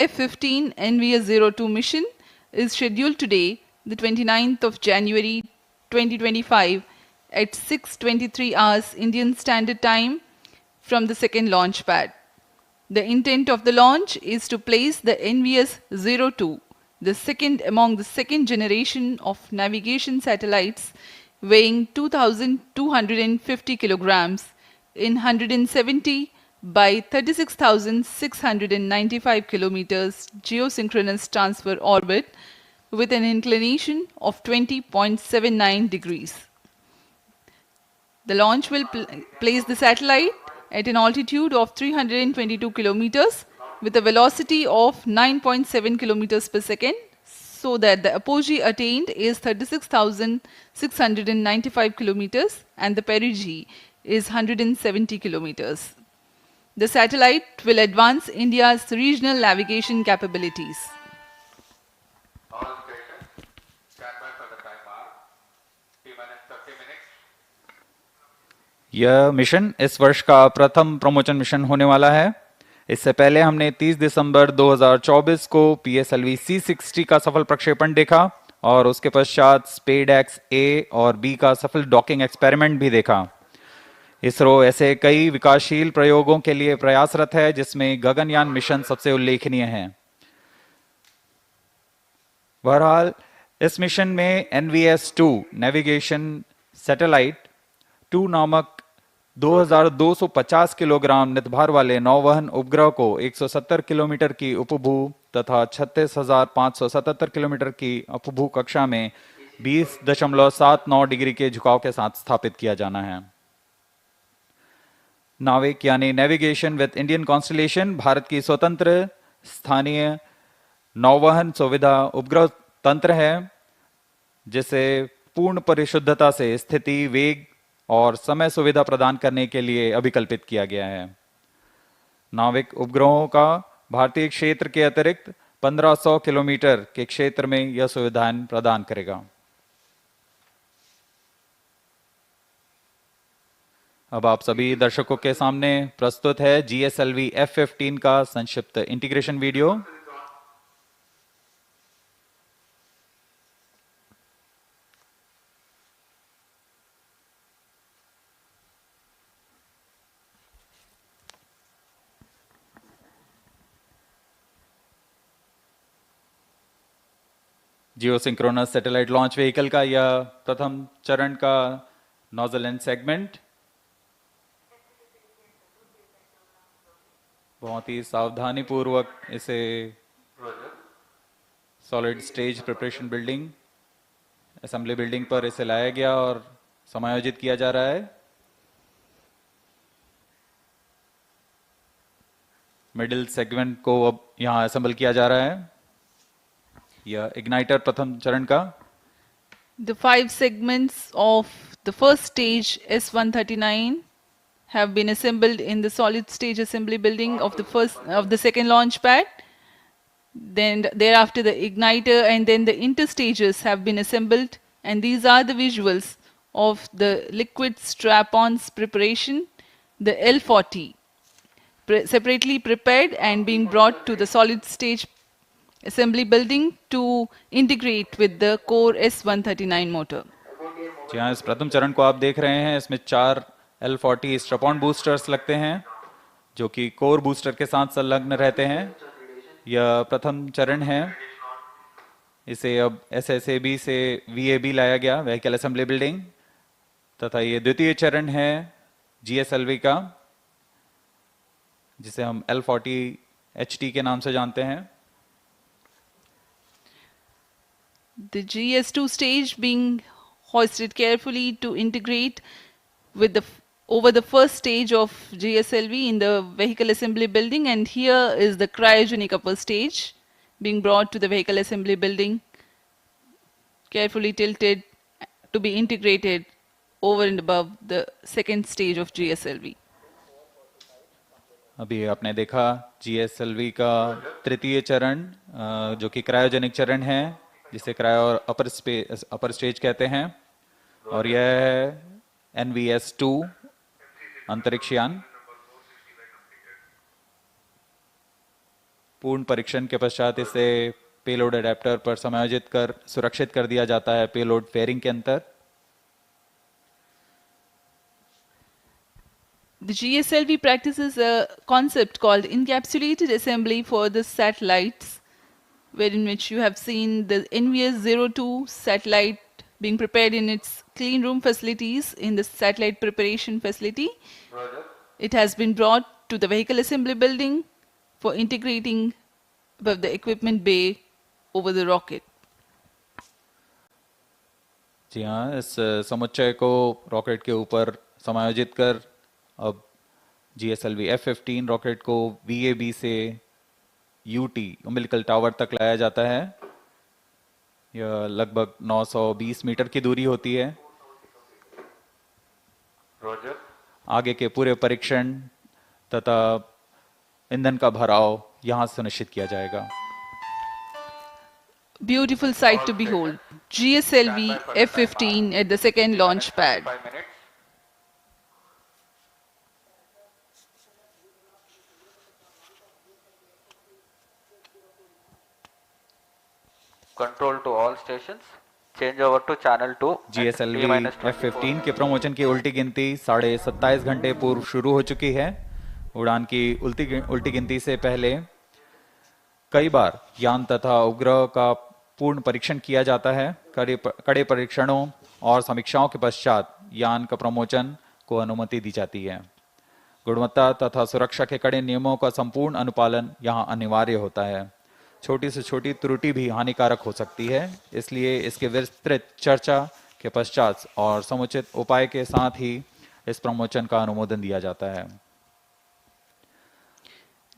F15 NVS-02 mission is scheduled today, the 29th of January 2025 at 6:23 hours Indian Standard Time from the second launch pad. The intent of the launch is to place the NVS-02, the second among the second generation of navigation satellites weighing 2,250 kilograms in 170 by 36,695 kilometers geosynchronous transfer orbit with an inclination of 20.79 degrees. The launch will place the satellite at an altitude of 322 kilometers with a velocity of 9.7 kilometers per second, so that the apogee attained is 36,695 kilometers and the perigee is 170 kilometers. The satellite will advance India's regional navigation capabilities. यह mission इस वर्ष का प्रथम promotion mission होने वाला है। इससे पहले हमने 30 दिसंबर 2024 को PSLV C60 का सफल प्रक्षेपण देखा और उसके पश्चात स्पेडएक्स A और B का सफल डॉकिंग एक्सपेरिमेंट भी देखा। इसरो ऐसे कई विकासशील प्रयोगों के लिए प्रयासरत है, जिसमें गगनयान मिशन सबसे उल्लेखनीय है। बहरहाल इस मिशन में NVS-2 नेविगेशन सैटेलाइट 2 नामक 2250 किलोग्राम नितभार वाले नौवहन उपग्रह को 170 किलोमीटर की उपभू तथा 36,577 किलोमीटर की अपभू कक्षा में 20.79 डिग्री के झुकाव के साथ स्थापित किया जाना है। नाविक यानी navigation with Indian constellation Bharat की स्वतंत्र स्थानीय नौवहन सुविधा उपग्रह तंत्र है, जिसे पूर्ण परिशुद्धता से स्थिति, वेग और समय सुविधा प्रदान करने के लिए अभिकल्पित किया गया है। नाविक उपग्रहों का भारतीय क्षेत्र के अतिरिक्त 1500 किलोमीटर के क्षेत्र में यह सुविधाएं प्रदान करेगा। अब आप सभी दर्शकों के सामने प्रस्तुत है GSLV-F15 का संक्षिप्त integration video. Geosynchronous satellite launch vehicle का यह प्रथम चरण का नोजल एंड सेगमेंट बहुत ही सावधानी पूर्वक इसे solid stage preparation building assembly building पर इसे लाया गया और समायोजित किया जा रहा है। मिडिल सेगमेंट को अब यहां असेंबल किया जा रहा है। यह इग्नाइटर प्रथम चरण का। The 5 segments of the first stage S139 have been assembled in the solid stage assembly building of the second launch pad. Then thereafter the igniter and then the interstages have been assembled, and these are the visuals of the liquid strap-ons preparation, the L40, separately prepared and being brought to the solid stage assembly building to integrate with the core S139 motor. जी हाँ, इस प्रथम चरण को आप देख रहे हैं। इसमें 4 L40 स्ट्रैप-ऑन बूस्टर्स लगते हैं, जो कि कोर बूस्टर के साथ संलग्न रहते हैं। यह प्रथम चरण है। इसे अब SSAB से VAB लाया गया, व्हीकल असेंबली बिल्डिंग, तथा ये द्वितीय चरण है GSLV का, जिसे हम L40 HT के नाम से जानते हैं। The GS2 stage being hoisted carefully to integrate with over the first stage of GSLV in the vehicle assembly building, and here is the cryogenic upper stage being brought to the vehicle assembly building, carefully tilted to be integrated over and above the second stage of GSLV. अभी आपने देखा GSLV का तृतीय चरण, जो कि cryogenic चरण है, जिसे क्रायो अपर स्टेज कहते हैं, और यह है NVS-2 अंतरिक्ष यान। पूर्ण परीक्षण के पश्चात इसे पेलोड अडेप्टर पर समायोजित कर सुरक्षित कर दिया जाता है पेलोड फेयरिंग के अंदर। The GSLV practices a concept called encapsulated assembly for the satellites, wherein which you have seen the NVS-02 satellite being prepared in its clean room facilities in the satellite preparation facility. It has been brought to the vehicle assembly building for integrating above the equipment bay over the rocket. जी हाँ, इस समुच्चय को rocket के ऊपर समायोजित कर अब GSLV F15 rocket को VAB से UT उम्बिलिकल टावर तक लाया जाता है। यह लगभग 920 मीटर की दूरी होती है। आगे के पूरे परीक्षण तथा ईंधन का भराव यहां सुनिश्चित किया जाएगा। Beautiful sight to behold. GSLV F15 at the second launch pad. Control to all stations. Change over to channel 2. GSLV F15 के प्रमोशन की उल्टी गिनती 27.5 घंटे पूर्व शुरू हो चुकी है। उड़ान की उल्टी गिनती से पहले कई बार यान तथा उपग्रह का पूर्ण परीक्षण किया जाता है। कड़े परीक्षणों और समीक्षाओं के पश्चात यान का प्रमोशन को अनुमति दी जाती है। गुणवत्ता तथा सुरक्षा के कड़े नियमों का संपूर्ण अनुपालन यहाँ अनिवार्य होता है। छोटी से छोटी त्रुटि भी हानिकारक हो सकती है, इसलिए इसके विस्तृत चर्चा के पश्चात और समुचित उपाय के साथ ही इस प्रमोशन का अनुमोदन दिया जाता है।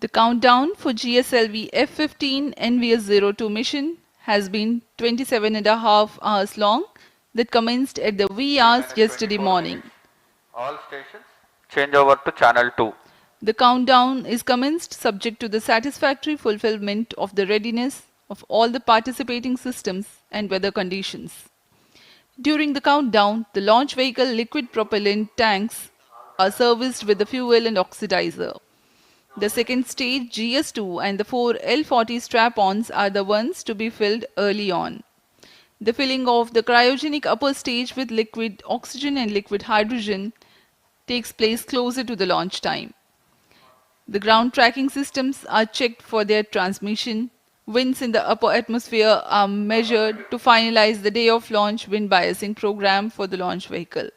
The countdown for GSLV F15 NVS-02 mission has been 27.5 hours long, that commenced at the wee hours yesterday morning. All stations change over to channel 2. The countdown is commenced subject to the satisfactory fulfillment of the readiness of all the participating systems and weather conditions. During the countdown, the launch vehicle liquid propellant tanks are serviced with the fuel and oxidizer. The second stage GS2 and the 4 L40 strap-ons are the ones to be filled early on. The filling of the cryogenic upper stage with liquid oxygen and liquid hydrogen takes place closer to the launch time. The ground tracking systems are checked for their transmission. Winds in the upper atmosphere are measured to finalize the day of launch wind biasing program for the launch vehicle.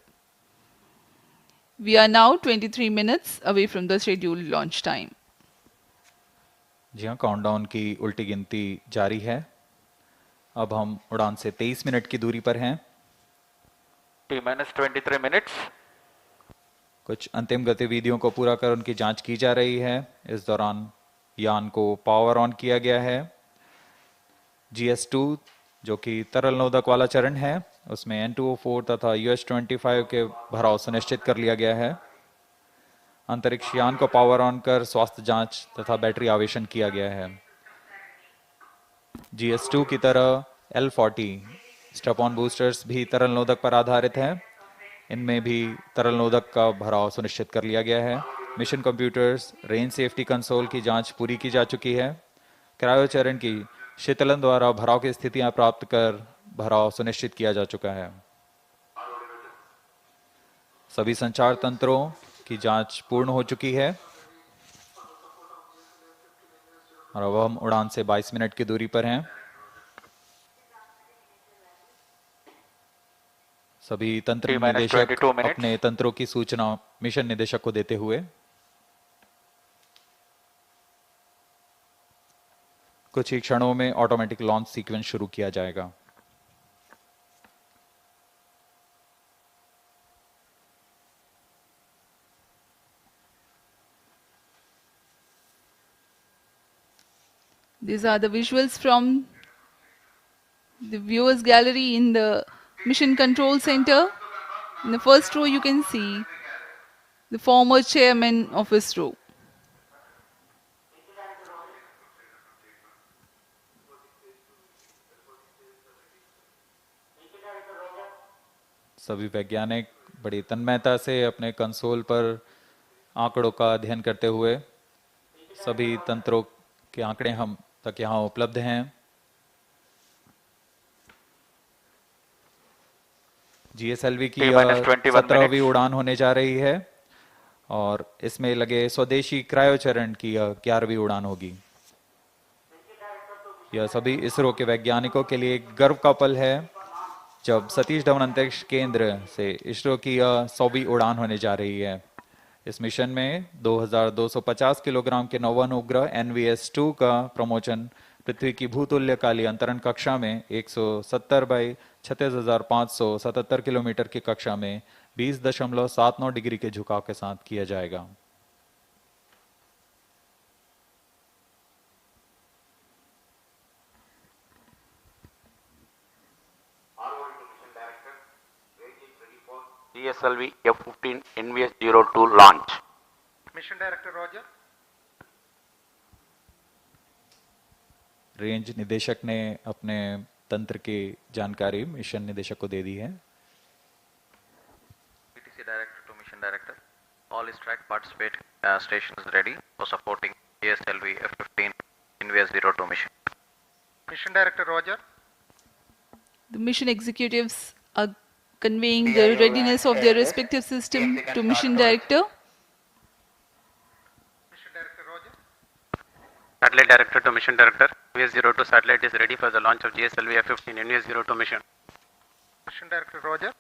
We are now 23 minutes away from the scheduled launch time. जी हाँ, countdown की उल्टी गिनती जारी है। अब हम उड़ान से 23 मिनट की दूरी पर हैं। T-23 minutes. कुछ अंतिम गतिविधियों को पूरा कर उनकी जांच की जा रही है। इस दौरान यान को पावर ऑन किया गया है। GS2 जो कि तरल नोदक वाला चरण है, उसमें N2O4 तथा US-25 के भराव सुनिश्चित कर लिया गया है। अंतरिक्ष यान को पावर ऑन कर स्वास्थ्य जांच तथा बैटरी आवेशन किया गया है। GS2 की तरह L40 स्ट्रैप-ऑन बूस्टर्स भी तरल नोदक पर आधारित हैं। इनमें भी तरल नोदक का भराव सुनिश्चित कर लिया गया है। Mission computers, range safety console की जांच पूरी की जा चुकी है। क्रायो चरण की शीतलन द्वारा भराव की स्थितियां प्राप्त कर भराव सुनिश्चित किया जा चुका है। सभी संचार तंत्रों की जांच पूर्ण हो चुकी है और अब हम उड़ान से 22 मिनट की दूरी पर हैं। सभी तंत्र निदेशक अपने तंत्रों की सूचना मिशन निदेशक को देते हुए कुछ ही क्षणों में ऑटोमेटिक लॉन्च सीक्वेंस शुरू किया जाएगा। These are the visuals from the viewers gallery in the Mission Control Center. In the first row you can see the former chairman of ISRO. सभी वैज्ञानिक बड़ी तन्मयता से अपने कंसोल पर आंकड़ों का अध्ययन करते हुए सभी तंत्रों के आंकड़े हम तक यहाँ उपलब्ध हैं। GSLV की T-minus 21 17वीं minutes. उड़ान होने जा रही है और इसमें लगे स्वदेशी क्रायोचरण की 11वीं उड़ान होगी। यह सभी इसरो के वैज्ञानिकों के लिए एक गर्व का पल है जब सतीश धवन अंतरिक्ष केंद्र से इसरो की 100वीं उड़ान होने जा रही है। इस मिशन में 2250 किलोग्राम के नौवहन उपग्रह NVS-02 का प्रमोशन पृथ्वी की भूतुल्यकालीय अंतरण कक्षा में 170 बाई 36,577 किलोमीटर की कक्षा में 20.79 डिग्री के झुकाव के साथ किया जाएगा। GSLV-F15 NVS-02 launch. Mission Director Roger. Range निदेशक ने अपने तंत्र की जानकारी मिशन निदेशक को दे दी है। PTC Director to Mission Director. All is track participate stations ready for supporting GSLV-F15 NVS-02 mission. Mission Director Roger. The mission executives are conveying the readiness of their respective system to mission director. Mission Director Roger. Satellite Director to Mission Director. NVS-02 satellite is ready for the launch of GSLV-F15 NVS-02 mission. Mission Director Roger.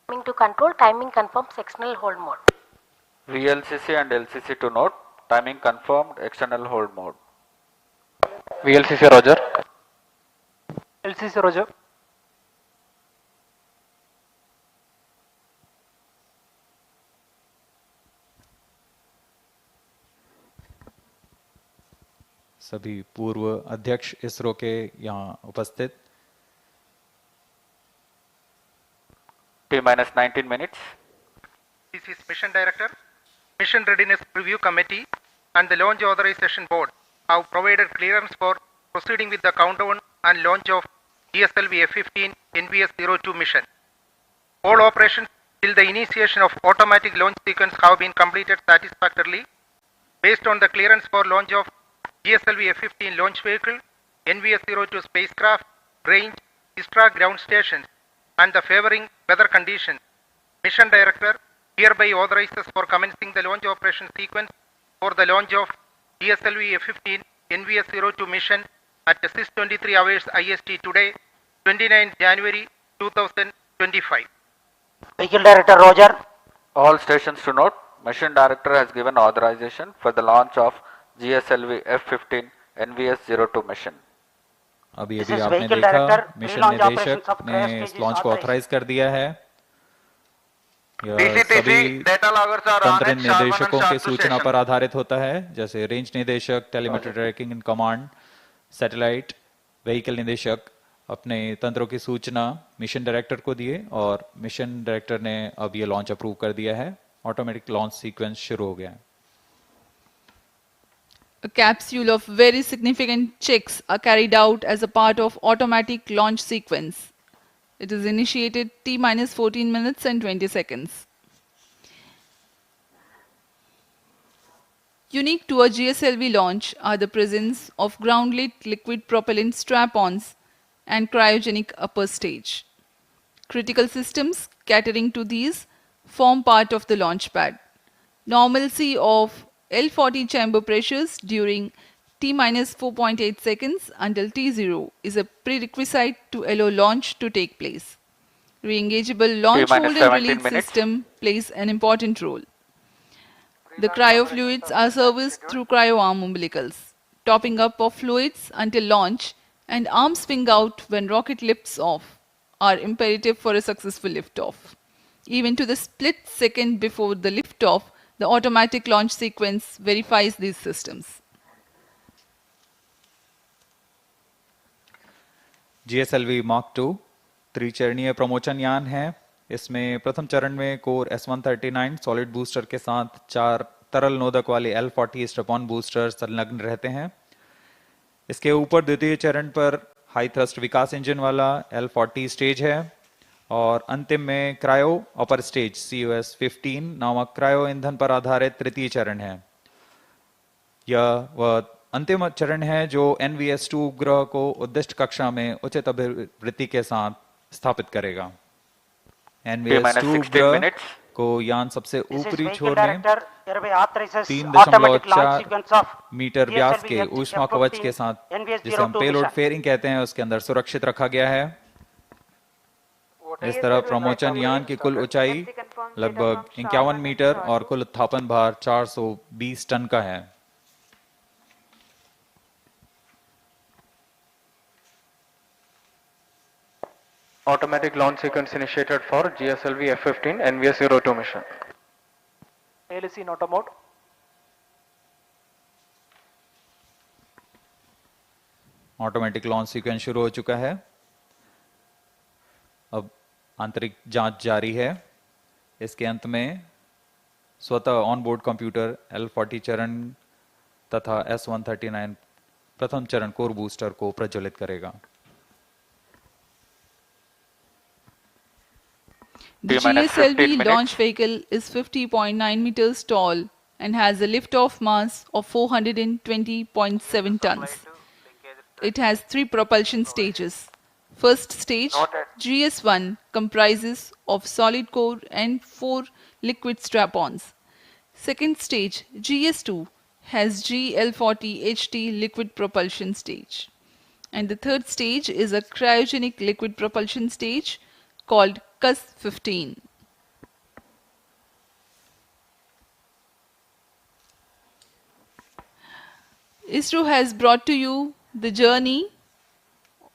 Timing to control, timing confirmed, sectional hold mode. VLCC and LCC to note, timing confirmed, external hold mode. VLCC Roger. LCC Roger. सभी पूर्व अध्यक्ष इसरो के यहाँ उपस्थित। T-minus 19 minutes. This is Mission Director. Mission Readiness Review Committee and the Launch Authorization Board have provided clearance for proceeding with the countdown and launch of GSLV-F15 NVS-02 mission. All operations till the initiation of automatic launch sequence have been completed satisfactorily. Based on the clearance for launch of GSLV-F15 launch vehicle, NVS-02 spacecraft, range, ISRO ground stations, and the favoring weather conditions, Mission Director hereby authorizes for commencing the launch operation sequence for the launch of GSLV-F15 NVS-02 mission at 6:23 hours IST today, 29 January 2025. Vehicle Director Roger. All stations to note, Mission Director has given authorization for the launch of GSLV-F15 NVS-02 mission. अभी This अभी is आपने Vehicle देखा Director, mission pre-launch निदेशक operations of ने crash इस stage launch is को authorized. Authorise कर दिया है। यह DCTC सभी data loggers are on तंत्र at SHAR 1 and निर्देशकों SHAR के 2 सूचना station. पर आधारित होता है, जैसे रेंज निदेशक, telemetry tracking and command, satellite, vehicle निदेशक अपने तंत्रों की सूचना मिशन डायरेक्टर को दिए और मिशन डायरेक्टर ने अब ये लॉन्च अप्रूव कर दिया है। ऑटोमेटिक लॉन्च सीक्वेंस शुरू हो गया है। A capsule of very significant checks are carried out as a part of automatic launch sequence. It is initiated T-minus 14 minutes and 20 seconds. Unique to a GSLV launch are the presence of ground-lit liquid propellant strap-ons and cryogenic upper stage. Critical systems catering to these form part of the launch pad. Normalcy of L40 chamber pressures during T-minus 4.8 seconds until T0 is a prerequisite to allow launch to take place. Re-engageable launch T-minus hold and 17 release minutes. system plays an important role. The cryofluids are serviced through cryo-arm umbilicals, topping up of fluids until launch and arm swing out when rocket lifts off are imperative for a successful liftoff. Even to the split second before the liftoff, the automatic launch sequence verifies these systems. GSLV Mark II त्रिचरणीय प्रमोचन यान है। इसमें प्रथम चरण में core S139 solid booster के साथ 4 तरल नोदक वाले L40 स्ट्रैप-ऑन बूस्टर संलग्न रहते हैं। इसके ऊपर द्वितीय चरण पर हाई थ्रस्ट विकास इंजन वाला L40 स्टेज है और अंतिम में क्रायो अपर स्टेज COS-15 नामक क्रायो ईंधन पर आधारित तृतीय चरण है। यह वह अंतिम चरण है जो NVS-2 उपग्रह को उद्दिष्ट कक्षा में उचित अभिवृत्ति के साथ स्थापित करेगा। NVS-2 उपग्रह को यान सबसे ऊपरी छोर में 3.4 मीटर व्यास के ऊष्मा कवच के साथ, जिसे हम पेलोड फेयरिंग कहते हैं, उसके अंदर सुरक्षित रखा गया है। इस तरह प्रमोचन यान की कुल ऊंचाई लगभग 51 मीटर और कुल उत्थापन भार 420 टन का है। Automatic launch sequence initiated for GSLV-F15 NVS-02 mission. ALC in auto mode. Automatic launch sequence शुरू हो चुका है। अब आंतरिक जांच जारी है। इसके अंत में स्वतः ऑनबोर्ड कंप्यूटर L40 चरण तथा S139 प्रथम चरण कोर बूस्टर को प्रज्वलित करेगा। The GSLV launch vehicle is 50.9 meters tall and has a lift-off mass of 420.7 tons. It has 3 propulsion stages. First stage, GS1, comprises of solid core and 4 liquid strap-ons. Second stage, GS2, has GL40 HT liquid propulsion stage. And the third stage is a cryogenic liquid propulsion stage called CUS-15. ISRO has brought to you the journey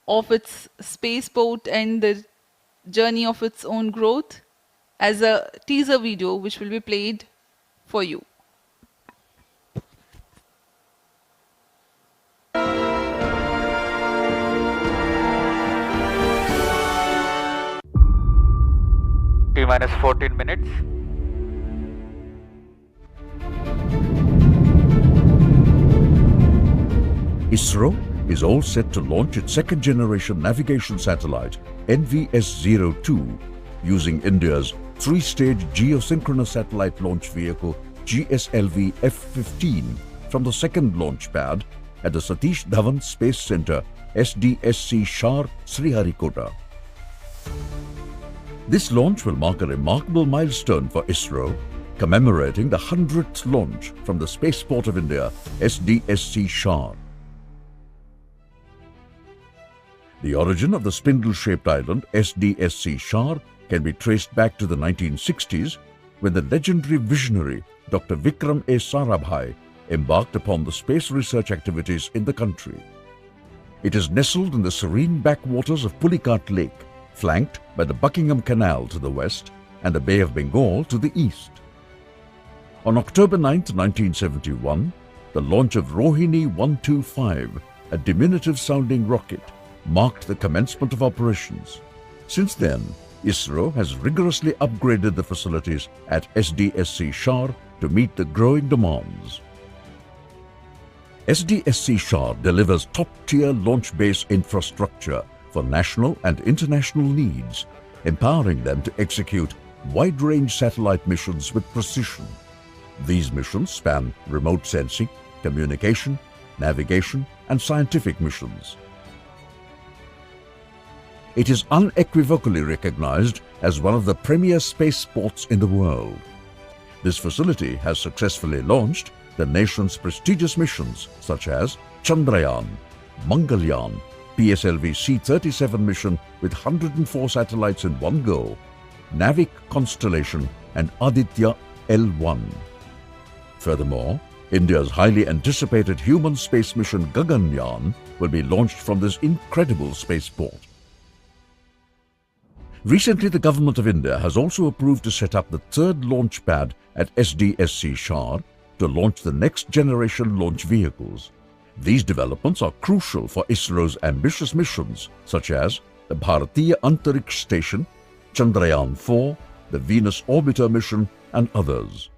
of its spaceport and the journey of its own growth as a teaser video which will be played for you. T-minus 14 minutes. ISRO is all set to launch its second-generation navigation satellite, NVS-02, using India's 3-stage geosynchronous satellite launch vehicle, GSLV-F15, from the second launch pad at the Satish Dhawan Space Center, SDSC SHAR, Sriharikota. This launch will mark a remarkable milestone for ISRO, commemorating the 100th launch from the Spaceport of India, SDSC SHAR. The origin of the spindle-shaped island, SDSC SHAR, can be traced back to the 1960s, when the legendary visionary Dr. Vikram A. Sarabhai embarked upon the space research activities in the country. It is nestled in the serene backwaters of Pulicat Lake, flanked by the Buckingham Canal to the west and the Bay of Bengal to the east. On October 9, 1971, the launch of Rohini 125, a diminutive-sounding rocket, marked the commencement of operations. Since then, ISRO has rigorously upgraded the facilities at SDSC SHAR to meet the growing demands. SDSC SHAR delivers top-tier launch base infrastructure for national and international needs, empowering them to execute wide-range satellite missions with precision. These missions span remote sensing, communication, navigation, and scientific missions. It is unequivocally recognized as one of the premier spaceports in the world. This facility has successfully launched the nation's prestigious missions such as Chandrayaan, Mangalyaan, PSLV C-37 mission with 104 satellites in one go, Navik Constellation and Aditya L1. Furthermore, India's highly anticipated human space mission Gaganyaan will be launched from this incredible spaceport. Recently, the Government of India has also approved to set up the third launch pad at SDSC SHAR to launch the next generation launch vehicles. These developments are crucial for ISRO's ambitious missions such as the Bharatiya Antariksh Station, Chandrayaan-4, the Venus Orbiter mission and others.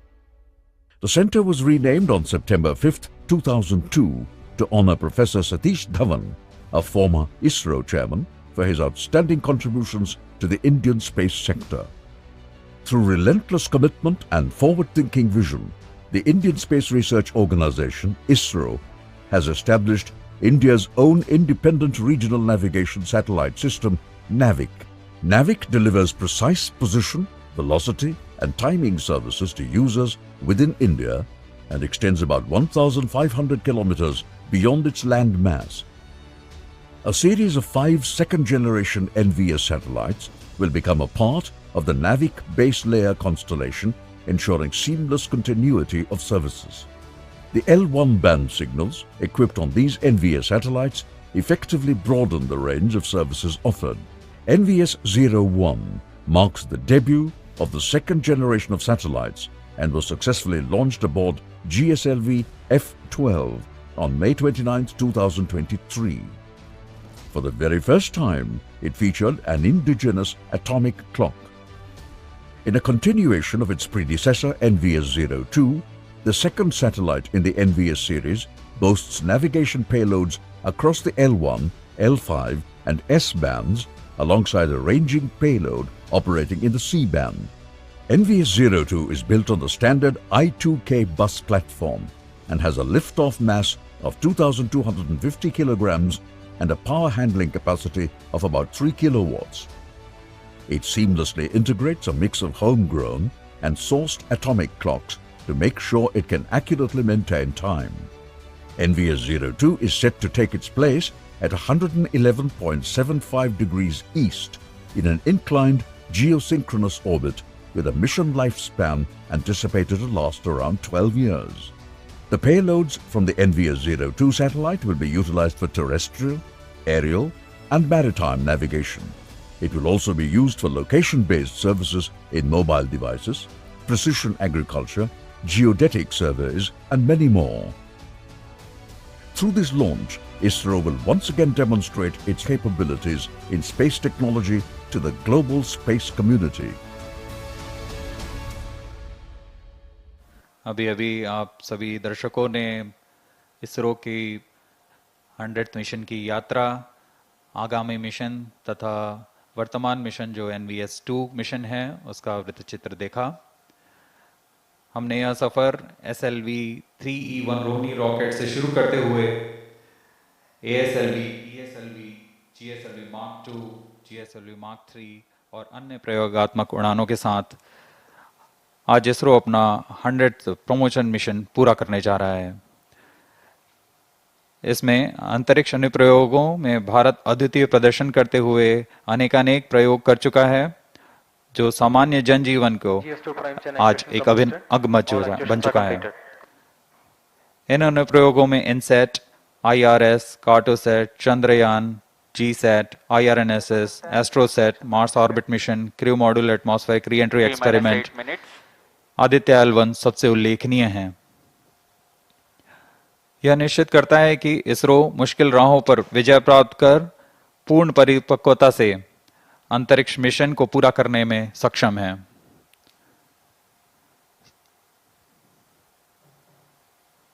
The center was renamed on September 5, 2002 to honor Professor Satish Dhawan, a former ISRO chairman, for his outstanding contributions to the Indian space sector. Through relentless commitment and forward-thinking vision, the Indian Space Research Organization, ISRO, has established India's own independent regional navigation satellite system, NAVIC. NAVIC delivers precise position, velocity and timing services to users within India and extends about 1,500 kilometers beyond its land mass. A series of 5 second-generation NVS satellites will become a part of the NAVIC base layer constellation, ensuring seamless continuity of services. The L1 band signals equipped on these NVS satellites effectively broaden the range of services offered. NVS-01 marks the debut of the second generation of satellites and was successfully launched aboard GSLV-F15 on May 29, 2023. For the very first time, it featured an indigenous atomic clock. In a continuation of its predecessor NVS-02, the second satellite in the NVS series boasts navigation payloads across the L1, L5 and S bands alongside a ranging payload operating in the C band. NVS-02 is built on the standard I2K bus platform and has a lift-off mass of 2,250 kilograms and a power handling capacity of about 3 kilowatts. It seamlessly integrates a mix of homegrown and sourced atomic clocks to make sure it can accurately maintain time. NVS-02 is set to take its place at 111.75 degrees east in an inclined geosynchronous orbit with a mission lifespan anticipated to last around 12 years. The payloads from the NVS-02 satellite will be utilized for terrestrial, aerial and maritime navigation. It will also be used for location-based services in mobile devices, precision agriculture, geodetic surveys and many more. Through this launch, ISRO will once again demonstrate its capabilities in space technology to the global space community. अभी आप सभी दर्शकों ने इसरो की 100th mission की यात्रा, आगामी mission तथा वर्तमान मिशन जो NVS-2 मिशन है उसका वृत्तचित्र देखा। हमने यह सफ़र SLV-3E1 रोहिणी रॉकेट से शुरू करते हुए ASLV, ESLV, GSLV Mark II, GSLV Mark III और अन्य प्रयोगात्मक उड़ानों के साथ आज इसरो अपना 100th प्रमोशन मिशन पूरा करने जा रहा है। इसमें अंतरिक्ष अनुप्रयोगों में भारत अद्वितीय प्रदर्शन करते हुए अनेकानेक प्रयोग कर चुका है, जो सामान्य जनजीवन को आज एक अभिन्न अंग बन चुका है। इन अनुप्रयोगों में INSAT, IRS, Cartosat, Chandrayaan, GSAT, IRNSS, AstroSat, Mars orbit mission, crew module atmospheric reentry experiment, Aditya L1 सबसे उल्लेखनीय हैं। यह निश्चित करता है कि इसरो मुश्किल राहों पर विजय प्राप्त कर पूर्ण परिपक्वता से अंतरिक्ष मिशन को पूरा करने में सक्षम है।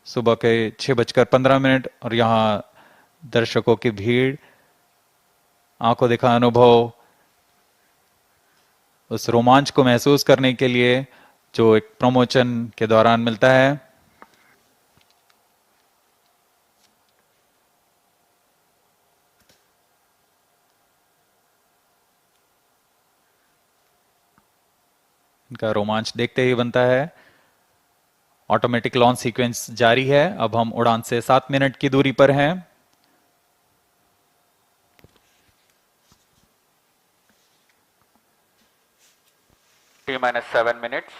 सुबह के 6:15 और यहाँ दर्शकों की भीड़, आंखों देखा अनुभव, उस रोमांच को महसूस करने के लिए जो एक प्रमोशन के दौरान मिलता है। इनका रोमांच देखते ही बनता है। ऑटोमेटिक लॉन्च सीक्वेंस जारी है। अब हम उड़ान से 7 मिनट की दूरी पर हैं। T-7 minutes.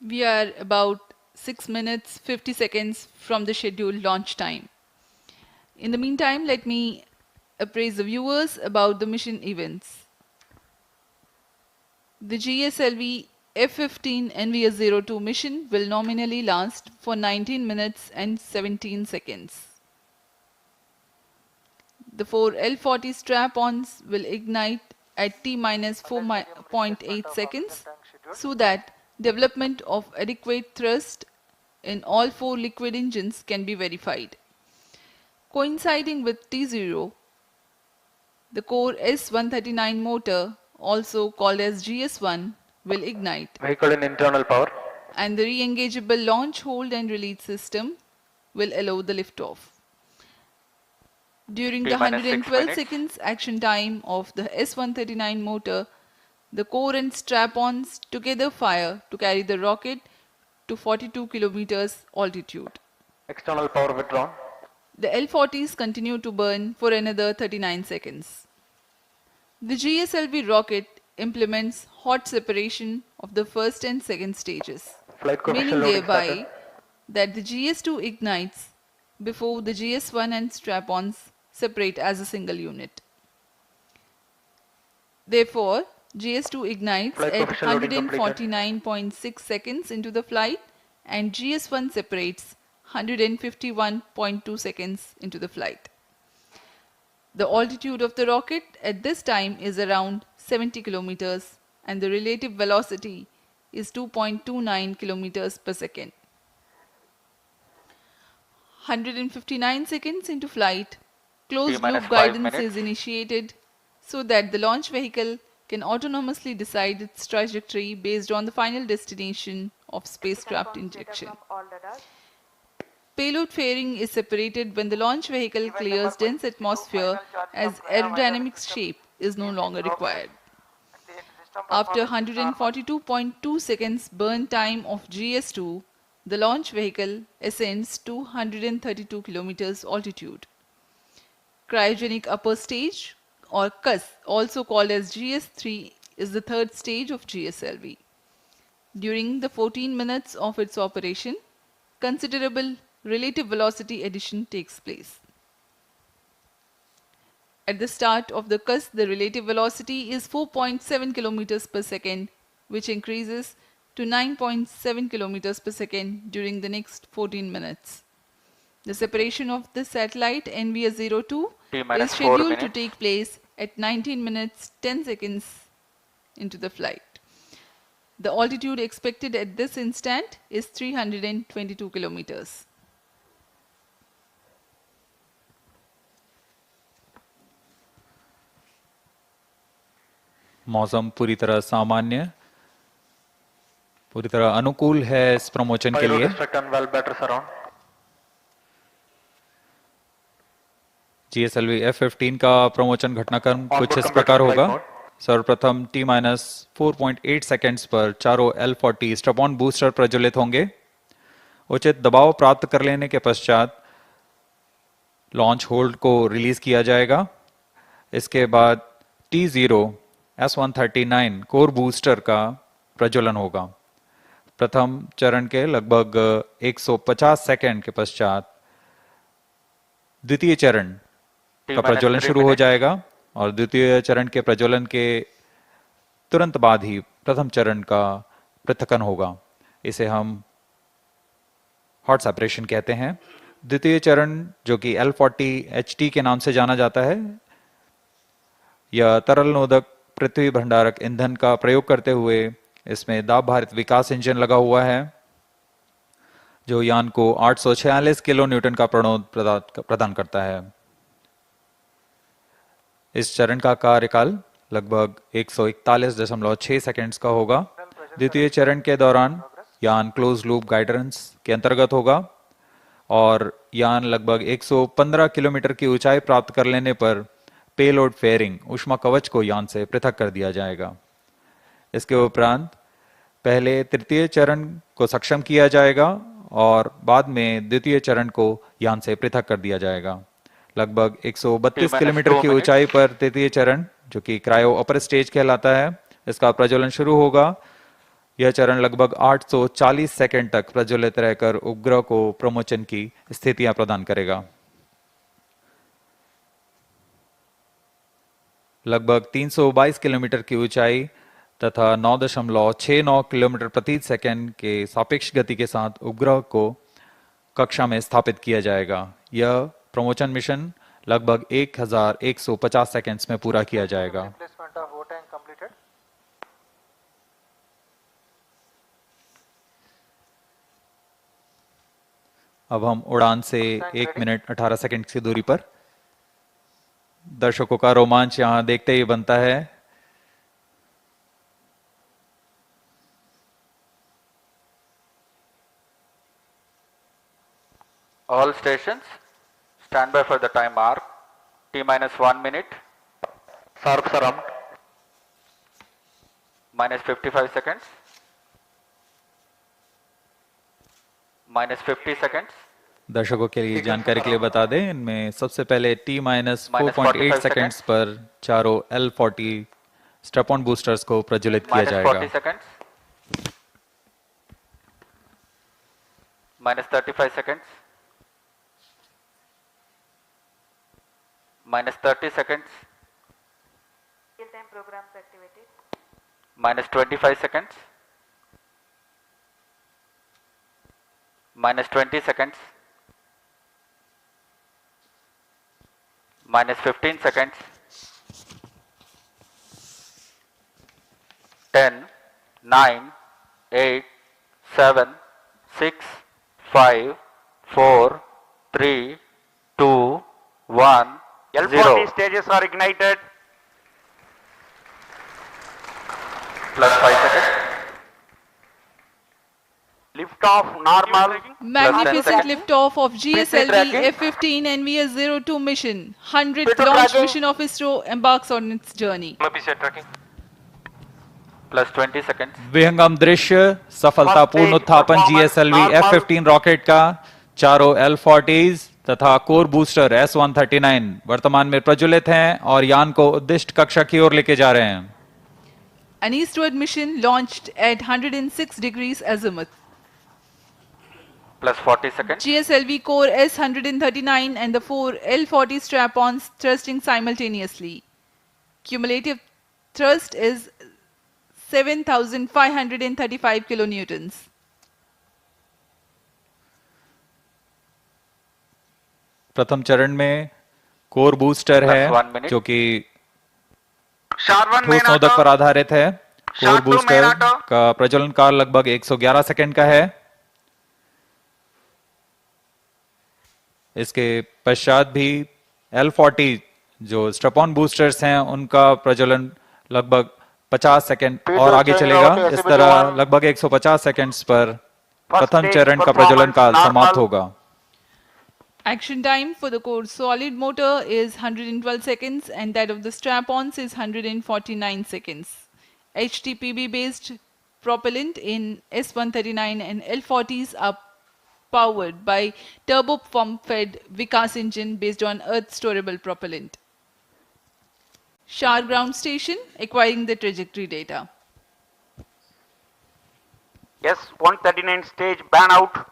We are about 6 minutes 50 seconds from the scheduled launch time. In the meantime, let me appraise the viewers about the mission events. The GSLV-F15 NVS-02 mission will nominally last for 19 minutes and 17 seconds. The 4 L40 strap-ons will ignite at T-4.8 seconds so that development of adequate thrust in all 4 liquid engines can be verified. Coinciding with T0, the core S139 motor, also called as GS1, will ignite, Vehicle in internal power. and the re-engageable launch, hold and release system will allow the liftoff. During the T-minus 6 112 minutes. seconds action time of the S139 motor, the core and strap-ons together fire to carry the rocket to 42 kilometers altitude. External power withdrawn. The L40s continue to burn for another 39 seconds. The GSLV rocket implements hot separation of the first and second stages, Flight coefficient meaning loading thereby started. that the GS2 ignites before the GS1 and strap-ons separate as a single unit. Therefore, GS2 ignites Flight at coefficient loading completed. 149.6 seconds into the flight and GS1 separates 151.2 seconds into the flight. The altitude of the rocket at this time is around 70 kilometers and the relative velocity is 2.29 kilometers per second. 159 seconds into flight, closed T-minus loop 5 guidance minutes. is initiated so that the launch vehicle can autonomously decide its trajectory based on the final destination of spacecraft injection. Payload fairing is separated when the launch vehicle clears dense atmosphere as aerodynamic shape is no longer required. After 142.2 seconds burn time of GS2, the launch vehicle ascends to 132 kilometers altitude. Cryogenic upper stage or CUS, also called as GS3, is the third stage of GSLV. During the 14 minutes of its operation, considerable relative velocity addition takes place. At the start of the CUS, the relative velocity is 4.7 kilometers per second, which increases to 9.7 kilometers per second during the next 14 minutes. The separation of the satellite NVS-02 T-minus is 4 scheduled to minutes. take place at 19 minutes 10 seconds into the flight. The altitude expected at this instant is 322 kilometers. मौसम पूरी तरह सामान्य, पूरी तरह अनुकूल है इस promotion के Payload लिए। district and well better surround. GSLV F15 का प्रमोशन घटनाक्रम Onboard कुछ इस computer प्रकार flight होगा। mode. सर्वप्रथम T-4.8 सेकंड्स पर चारों L40 स्ट्रैप-ऑन बूस्टर प्रज्वलित होंगे। उचित दबाव प्राप्त कर लेने के पश्चात लॉन्च होल्ड को रिलीज किया जाएगा। इसके बाद T0 S139 कोर बूस्टर का प्रज्वलन होगा। प्रथम चरण के लगभग 150 सेकंड के पश्चात द्वितीय चरण का प्रज्वलन शुरू हो जाएगा और द्वितीय चरण के प्रज्वलन के तुरंत बाद ही प्रथम चरण का पृथक्करण होगा। इसे हम हॉट सेपरेशन कहते हैं। द्वितीय चरण जो कि L40HT के नाम से जाना जाता है, यह तरल नोदक पृथ्वी भंडारक ईंधन का प्रयोग करते हुए इसमें दाब भारित विकास इंजन लगा हुआ है जो यान को 846 किलो न्यूटन का प्रणोद प्रदान करता है। इस चरण का कार्यकाल लगभग 141.6 सेकंड्स का होगा। द्वितीय चरण के दौरान यान क्लोज लूप गाइडेंस के अंतर्गत होगा और यान लगभग 115 किलोमीटर की ऊंचाई प्राप्त कर लेने पर पेलोड फेयरिंग ऊष्मा कवच को यान से पृथक कर दिया जाएगा। इसके उपरांत पहले तृतीय चरण को सक्षम किया जाएगा और बाद में द्वितीय चरण को यान से पृथक कर दिया जाएगा। लगभग 132 किलोमीटर की ऊंचाई पर तृतीय चरण जो कि क्रायो अपर स्टेज कहलाता है, इसका प्रज्वलन शुरू होगा। यह चरण लगभग 840 सेकंड तक प्रज्वलित रहकर उपग्रह को प्रमोशन की स्थितियां प्रदान करेगा। लगभग 322 किलोमीटर की ऊंचाई तथा 9.69 किलोमीटर प्रति सेकंड के सापेक्ष गति के साथ उपग्रह को कक्षा में स्थापित किया जाएगा। यह प्रमोशन मिशन लगभग 1150 सेकंड्स में पूरा किया जाएगा। Replacement of O-tank completed. अब हम उड़ान से 1 मिनट 18 सेकंड की दूरी पर। दर्शकों का रोमांच यहां देखते ही बनता है। All stations, stand by for the time mark. T minus 1 minute. Sharks are armed. Minus 55 seconds. Minus 50 seconds. दर्शकों के लिए जानकारी के लिए बता दें, इनमें सबसे पहले T माइनस Minus 4.8 45 सेकेंड्स पर चारों L40 स्ट्रैप ऑन बूस्टर्स को प्रज्वलित किया Minus जाएगा। 40 seconds. Minus 35 seconds. Minus 30 seconds. Real-time programs activated. Minus 25 seconds. Minus 20 seconds. Minus 15 seconds. 10, 9, 8, 7, 6, 5, 4, 3, 2, 1, L40 0. stages are ignited. Plus 5 seconds. Lift off normal. Magnificent 10 liftoff of tracking. GSLV-F15 NVS-02 mission. 100th Speed launch tracking. mission of ISRO embarks on its journey. tracking. Plus 20 seconds. विहंगम दृश्य, सफलतापूर्ण उत्थापन GSLV F15 rocket का चारों L40s तथा core booster S139 वर्तमान में प्रज्वलित हैं और यान को उद्दिष्ट कक्षा की ओर लेके जा रहे हैं। An eastward mission launched at 106 degrees azimuth. Plus 40 seconds. GSLV core S139 and the 4 L40 strap-ons thrusting simultaneously. Cumulative thrust is 7,535 kilonewtons. प्रथम चरण में कोर बूस्टर Plus है 1 minute. जो कि SHAR 1 ठोस नोदक पर आधारित है। Core SHAR 2 booster main auto. का प्रज्वलन काल लगभग 111 सेकंड का है। इसके पश्चात भी L40 जो स्ट्रैप-ऑन बूस्टर्स हैं उनका प्रज्वलन लगभग 50 सेकंड और आगे चलेगा। इस तरह लगभग 150 सेकंड्स पर प्रथम चरण का प्रज्वलन काल समाप्त होगा। Action time for the core solid motor is 112 seconds and that of the strap-ons is 149 seconds. HTPB based propellant in S139 and L40s are powered by turbo pump fed Vikas engine based on earth storable propellant. SHAR ground station acquiring the trajectory data. S139 stage ban out.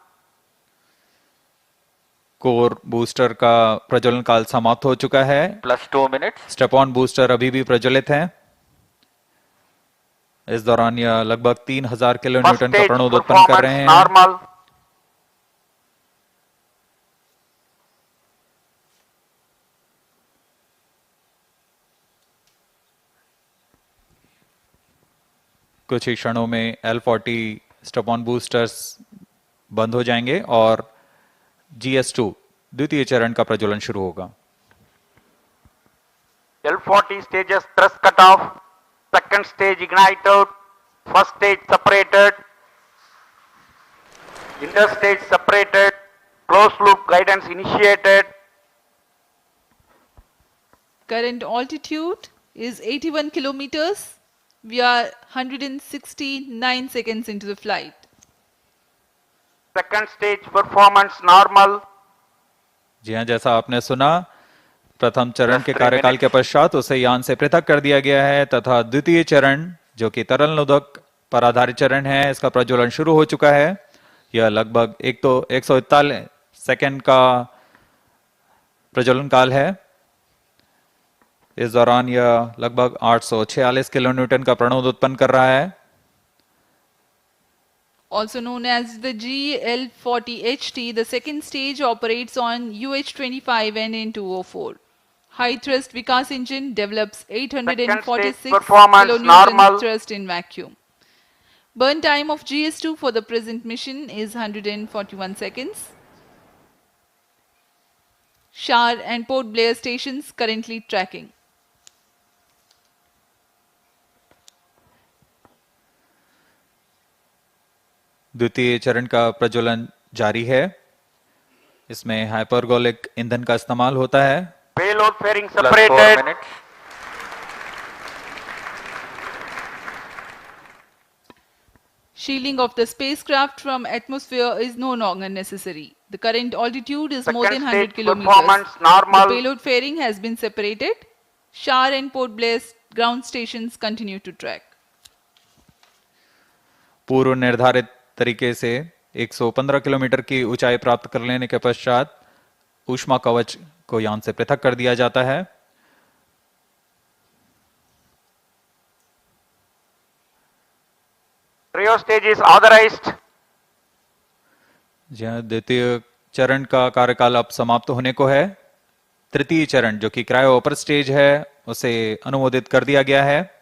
Core booster का प्रज्वलन काल समाप्त हो चुका है। Plus 2 minutes. Step on booster अभी भी प्रज्वलित है। इस दौरान यह लगभग 3000 किलो First न्यूटन का stage प्रणोद उत्पन्न कर रहे performance हैं। normal. कुछ ही क्षणों में L40 स्टेप ऑन बूस्टर्स बंद हो जाएंगे और GS2 द्वितीय चरण का प्रज्वलन शुरू होगा। L40 stages thrust cut off. Second stage ignited. First stage separated. Interstage separated. Closed loop guidance initiated. Current altitude is 81 kilometers. We are 169 seconds into the flight. Second stage performance normal. जी हाँ, जैसा आपने सुना, प्रथम चरण Just के 3 कार्यकाल के minutes. पश्चात उसे यान से पृथक कर दिया गया है तथा द्वितीय चरण जो कि तरल नोदक पर आधारित चरण है, इसका प्रज्वलन शुरू हो चुका है। यह लगभग 141 सेकंड का प्रज्वलन काल है। इस दौरान यह लगभग 846 किलो न्यूटन का प्रणोद उत्पन्न कर रहा है। Also known as the GL40HT, the second stage operates on UH25 and N204. High thrust Vikas engine develops 846 performance kilonewton normal. thrust in vacuum. Burn time of GS2 for the present mission is 141 seconds. SHAR and Port Blair stations currently tracking. द्वितीय चरण का प्रज्वलन जारी है। इसमें hypergolic ईंधन का इस्तेमाल होता है। Payload fairing Plus 4 separated. minutes. Shielding of the spacecraft from atmosphere is no longer necessary. The current altitude is more Second than 100 stage kilometers. performance The normal. payload fairing has been separated. SHAR and Port Blair ground stations continue to track. पूर्व निर्धारित तरीके से 115 kilometre की ऊंचाई प्राप्त कर लेने के पश्चात ऊष्मा कवच को यान से पृथक कर दिया जाता है। Cryo stage is authorized. जहाँ द्वितीय चरण का कार्यकाल अब समाप्त होने को है। तृतीय चरण जो कि क्रायो अपर स्टेज है उसे अनुमोदित कर दिया गया है।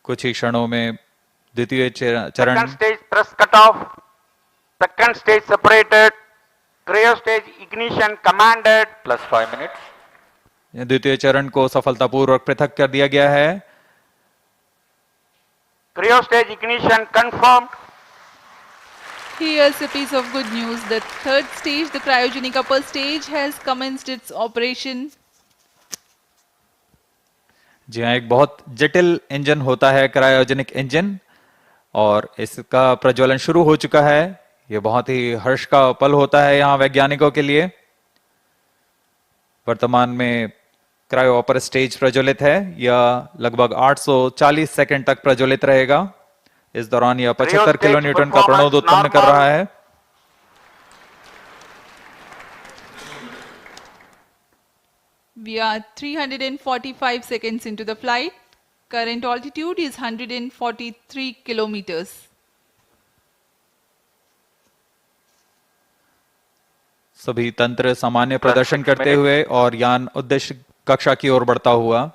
कुछ ही क्षणों में द्वितीय चरण Second stage thrust cutoff. Second stage separated. Cryo stage ignition commanded. Plus 5 minutes. द्वितीय चरण को सफलतापूर्वक पृथक कर दिया गया है। Cryo stage ignition confirmed. Here's a piece of good news. The third stage, the cryogenic upper stage, has commenced its operation. जी हाँ, एक बहुत जटिल इंजन होता है क्रायोजेनिक इंजन और इसका प्रज्वलन शुरू हो चुका है। यह बहुत ही हर्ष का पल होता है यहाँ वैज्ञानिकों के लिए। वर्तमान में क्रायो अपर स्टेज प्रज्वलित है। यह लगभग 840 सेकंड तक प्रज्वलित रहेगा। इस दौरान यह 75 किलो न्यूटन का प्रणोद उत्पन्न कर रहा है। We are 345 seconds into the flight. Current altitude is 143 kilometers. सभी तंत्र सामान्य प्रदर्शन करते हुए और यान उद्देश्य कक्षा की ओर बढ़ता हुआ।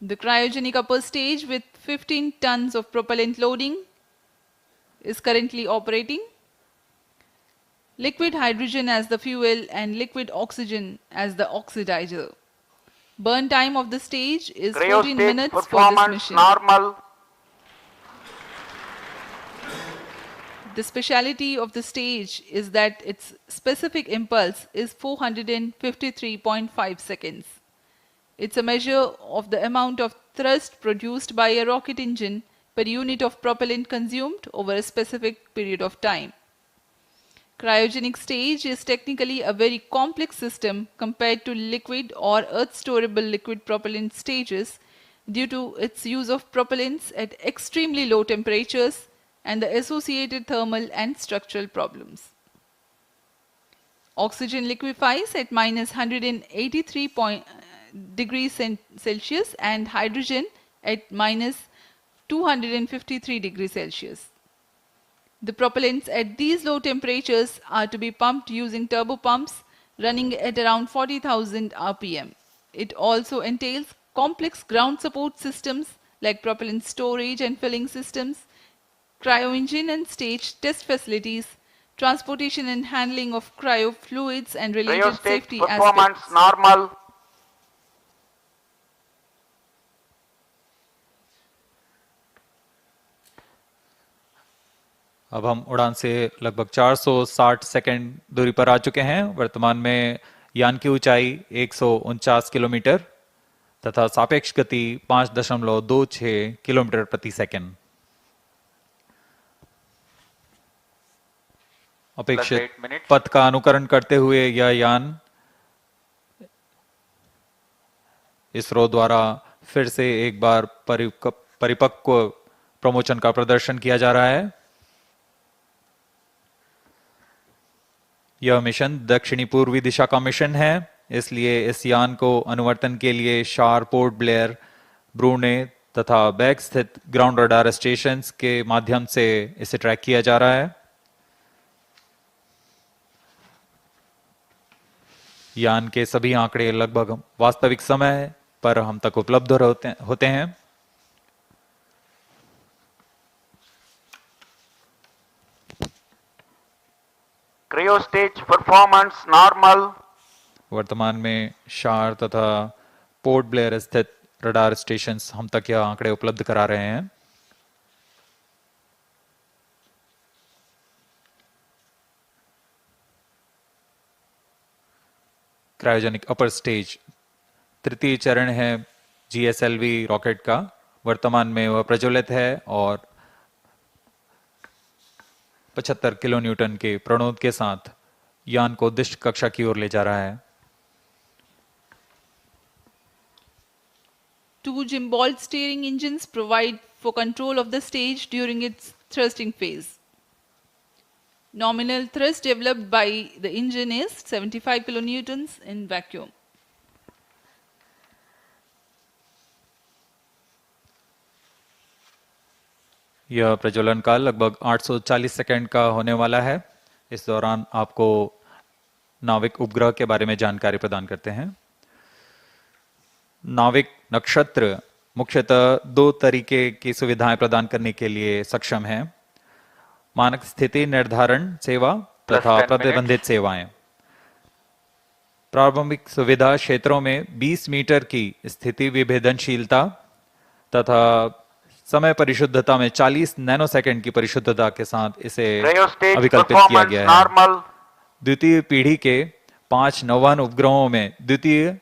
The cryogenic upper stage with 15 tons of propellant loading is currently operating. Liquid hydrogen as the fuel and liquid oxygen as the oxidizer. Burn time of the stage is Cryo 14 stage minutes for this performance mission. normal. The speciality of the stage is that its specific impulse is 453.5 seconds. It's a measure of the amount of thrust produced by a rocket engine per unit of propellant consumed over a specific period of time. Cryogenic stage is technically a very complex system compared to liquid or earth-storable liquid propellant stages due to its use of propellants at extremely low temperatures and the associated thermal and structural problems. Oxygen liquefies at minus 183 degrees Celsius and hydrogen at minus 253 degrees Celsius. The propellants at these low temperatures are to be pumped using turbopumps running at around 40,000 RPM. It also entails complex ground support systems like propellant storage and filling systems, cryo-engine and stage test facilities, transportation and handling of cryo fluids and Cryo related stage safety performance aspects. normal. अब हम उड़ान से लगभग 460 second दूरी पर आ चुके हैं। वर्तमान में यान की ऊंचाई 149 किलोमीटर तथा सापेक्ष गति 5.26 किलोमीटर प्रति सेकंड। अपेक्षित पथ का अनुकरण करते हुए यह यान इसरो द्वारा फिर से एक बार परिपक्व प्रमोशन का प्रदर्शन किया जा रहा है। यह मिशन दक्षिणी पूर्वी दिशा का मिशन है, इसलिए इस यान को अनुवर्तन के लिए शार, पोर्ट ब्लेयर, ब्रूने तथा बैग स्थित ग्राउंड रडार स्टेशंस के माध्यम से इसे ट्रैक किया जा रहा है। यान के सभी आंकड़े लगभग वास्तविक समय पर हम तक उपलब्ध होते हैं। Cryo stage performance normal. वर्तमान में शार तथा पोर्ट ब्लेयर स्थित रडार स्टेशंस हम तक यह आंकड़े उपलब्ध करा रहे हैं। क्रायोजेनिक अपर स्टेज तृतीय चरण है GSLV रॉकेट का। वर्तमान में वह प्रज्वलित है और 75 किलो न्यूटन के प्रणोद के साथ यान को उद्दिष्ट कक्षा की ओर ले जा रहा है। Two gimbal steering engines provide for control of the stage during its thrusting phase. Nominal thrust developed by the engine is 75 kilonewtons in vacuum. यह प्रज्वलन काल लगभग 840 सेकंड का होने वाला है। इस दौरान आपको नाविक उपग्रह के बारे में जानकारी प्रदान करते हैं। नाविक नक्षत्र मुख्यतः दो तरीके की सुविधाएं प्रदान करने के लिए सक्षम है: मानक स्थिति निर्धारण सेवा तथा प्रतिबंधित सेवाएं। प्रारंभिक सुविधा क्षेत्रों में 20 मीटर की स्थिति विभेदनशीलता तथा समय परिशुद्धता में 40 नैनोसेकंड की परिशुद्धता के साथ इसे अभिकल्पित किया गया है। द्वितीय पीढ़ी के 5 नौवहन उपग्रहों में द्वितीय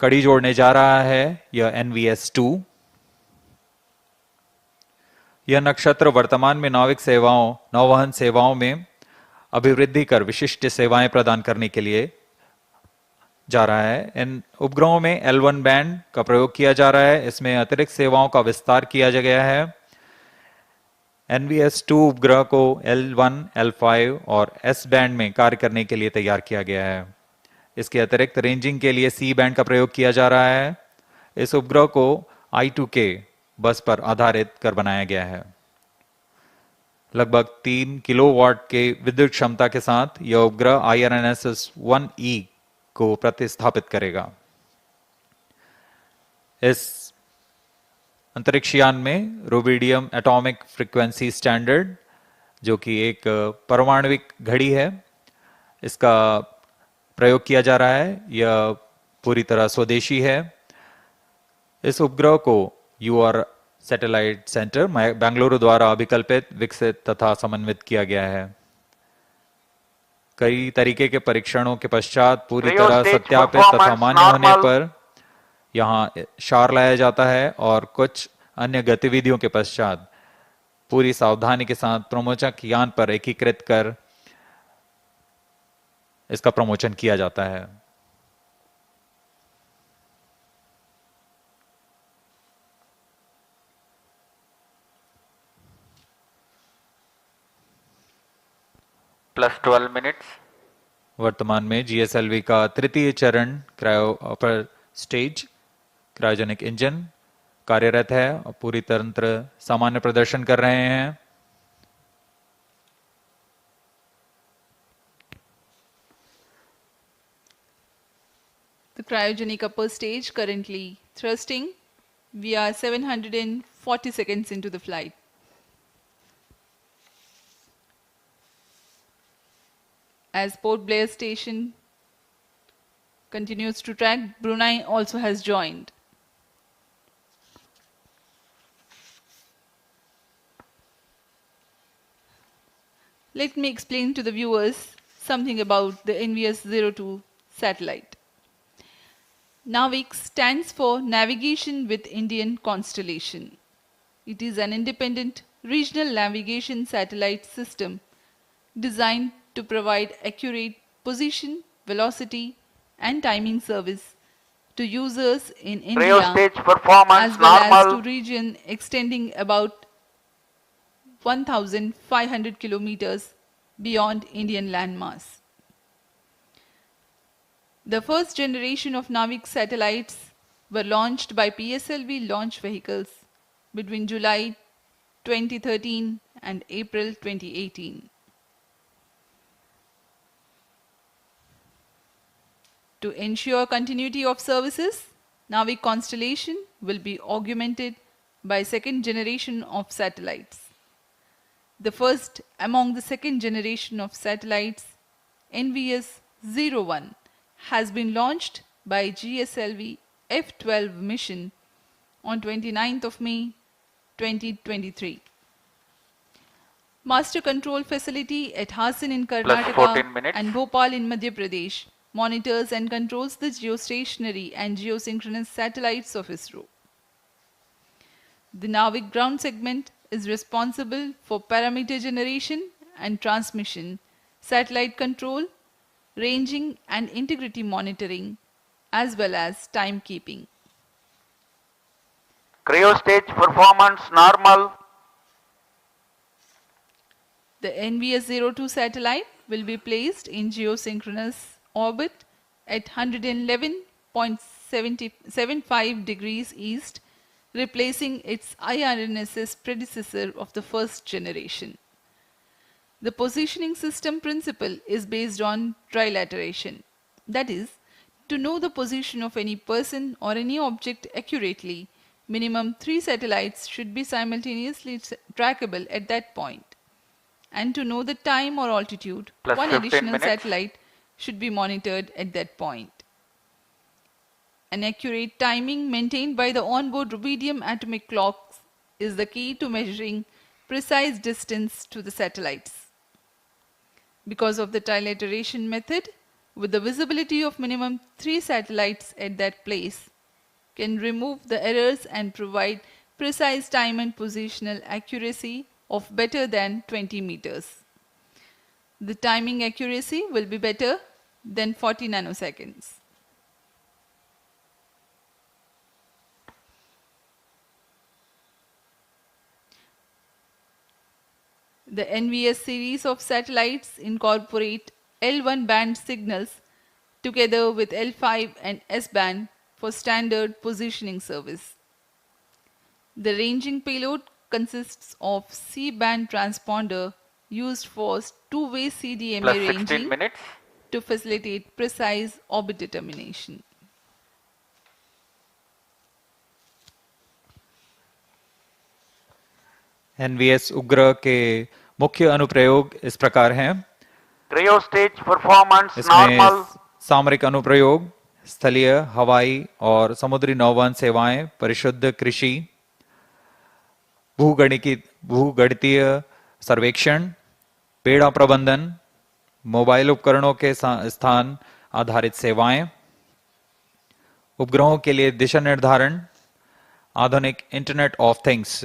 कड़ी जोड़ने जा रहा है यह NVS-02। यह नक्षत्र वर्तमान में नाविक सेवाओं नौवहन सेवाओं में अभिवृद्धि कर विशिष्ट सेवाएं प्रदान करने के लिए जा रहा है। इन उपग्रहों में L1 बैंड का प्रयोग किया जा रहा है। इसमें अतिरिक्त सेवाओं का विस्तार किया गया है। NVS-02 उपग्रह को L1, L5 और S बैंड में कार्य करने के लिए तैयार किया गया है। इसके अतिरिक्त रेंजिंग के लिए C बैंड का प्रयोग किया जा रहा है। इस उपग्रह को I2K बस पर आधारित कर बनाया गया है। लगभग 3 किलोवाट के विद्युत क्षमता के साथ यह उपग्रह IRNSS-1E को प्रतिस्थापित करेगा। इस अंतरिक्ष यान में रुबिडियम एटॉमिक फ्रीक्वेंसी स्टैंडर्ड, जो कि एक परमाणुविक घड़ी है, इसका प्रयोग किया जा रहा है। यह पूरी तरह स्वदेशी है। इस उपग्रह को UR सैटेलाइट सेंटर बेंगलुरु द्वारा अभिकल्पित, विकसित तथा समन्वित किया गया है। कई तरीके के परीक्षणों के पश्चात पूरी तरह सत्यापित तथा मान्य होने पर यहाँ शार लाया जाता है और कुछ अन्य गतिविधियों के पश्चात पूरी सावधानी के साथ प्रमोचक यान पर एकीकृत कर इसका प्रमोचन किया जाता है। +12 मिनट्स। वर्तमान में GSLV का तृतीय चरण cryo upper stage cryogenic engine कार्यरत है और पूरी तंत्र सामान्य प्रदर्शन कर रहे हैं। The cryogenic upper stage currently thrusting. We are 740 seconds into the flight. As Port Blair station continues to track, Brunei also has joined. Let me explain to the viewers something about the NVS-02 satellite. NAVIC stands for Navigation with Indian Constellation. It is an independent regional navigation satellite system designed to provide accurate position, velocity and timing service to users in India as well as to region extending about 1,500 kilometers beyond Indian landmass. The first generation of NAVIC satellites were launched by PSLV launch vehicles between July 2013 and April 2018. To ensure continuity of services, NAVIC constellation will be augmented by second generation of satellites. The first among the second generation of satellites, NVS-01, has been launched by GSLV-F15 mission on 29th of May 2023. Master control facility at Hassan in Karnataka and Bhopal in Madhya Pradesh monitors and controls the geostationary and geosynchronous satellites of ISRO. The NAVIC ground segment is responsible for parameter generation and transmission, satellite control, ranging and integrity monitoring, as well as timekeeping. Cryo stage performance normal. The NVS-02 satellite will be placed in geosynchronous orbit at 111.75 degrees east, replacing its IRNSS predecessor of the first generation. The positioning system principle is based on trilateration, that is, to know the position of any person or any object accurately, minimum 3 satellites should be simultaneously trackable at that point. And to know the time or altitude, Plus one 15 additional minutes. satellite should be monitored at that point. An accurate timing maintained by the onboard rubidium atomic clocks is the key to measuring precise distance to the satellites. Because of the trilateration method, with the visibility of minimum 3 satellites at that place, can remove the errors and provide precise time and positional accuracy of better than 20 meters. The timing accuracy will be better than 40 nanoseconds. The NVS series of satellites incorporate L1 band signals together with L5 and S band for standard positioning service. The ranging payload consists of C-band transponder used for two-way CDMA Plus 16 ranging minutes. to facilitate precise orbit determination. NVS उग्र के मुख्य अनुप्रयोग इस प्रकार हैं। Cryo stage performance इसमें normal. सामरिक अनुप्रयोग, स्थलीय, हवाई और समुद्री नौवहन सेवाएं, परिशुद्ध कृषि, भूगणितीय सर्वेक्षण, बेड़ा प्रबंधन, मोबाइल उपकरणों के स्थान आधारित सेवाएं, उपग्रहों के लिए दिशा निर्धारण, आधुनिक इंटरनेट ऑफ थिंग्स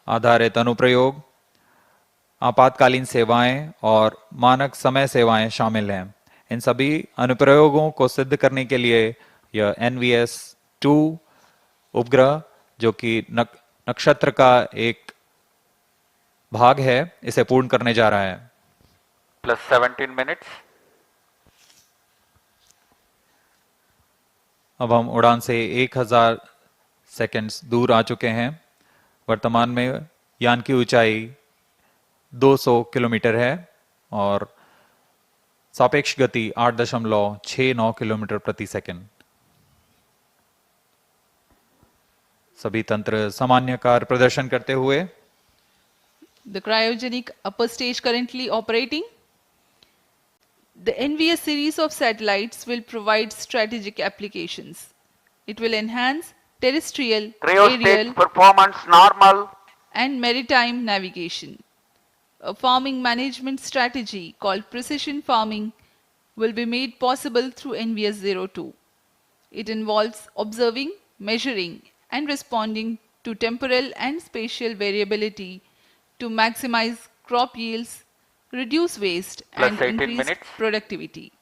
आधारित अनुप्रयोग, आपातकालीन सेवाएं और मानक समय सेवाएं शामिल हैं। इन सभी अनुप्रयोगों को सिद्ध करने के लिए यह NVS-2 उपग्रह, जो कि नक्षत्र का एक भाग है, इसे पूर्ण करने जा रहा है। Plus 17 minutes. अब हम उड़ान से 1000 सेकंड्स दूर आ चुके हैं। वर्तमान में यान की ऊंचाई 200 किलोमीटर है और सापेक्ष गति 8.69 किलोमीटर प्रति सेकंड। सभी तंत्र सामान्य कार्य प्रदर्शन करते हुए The cryogenic upper stage currently operating. The NVS series of satellites will provide strategic applications. It will enhance terrestrial, Cryo aerial, stage performance normal. and maritime navigation. A farming management strategy called precision farming will be made possible through NVS-02. It involves observing, measuring, and responding to temporal and spatial variability to maximize crop yields, reduce waste, Plus and 18 increase minutes. productivity.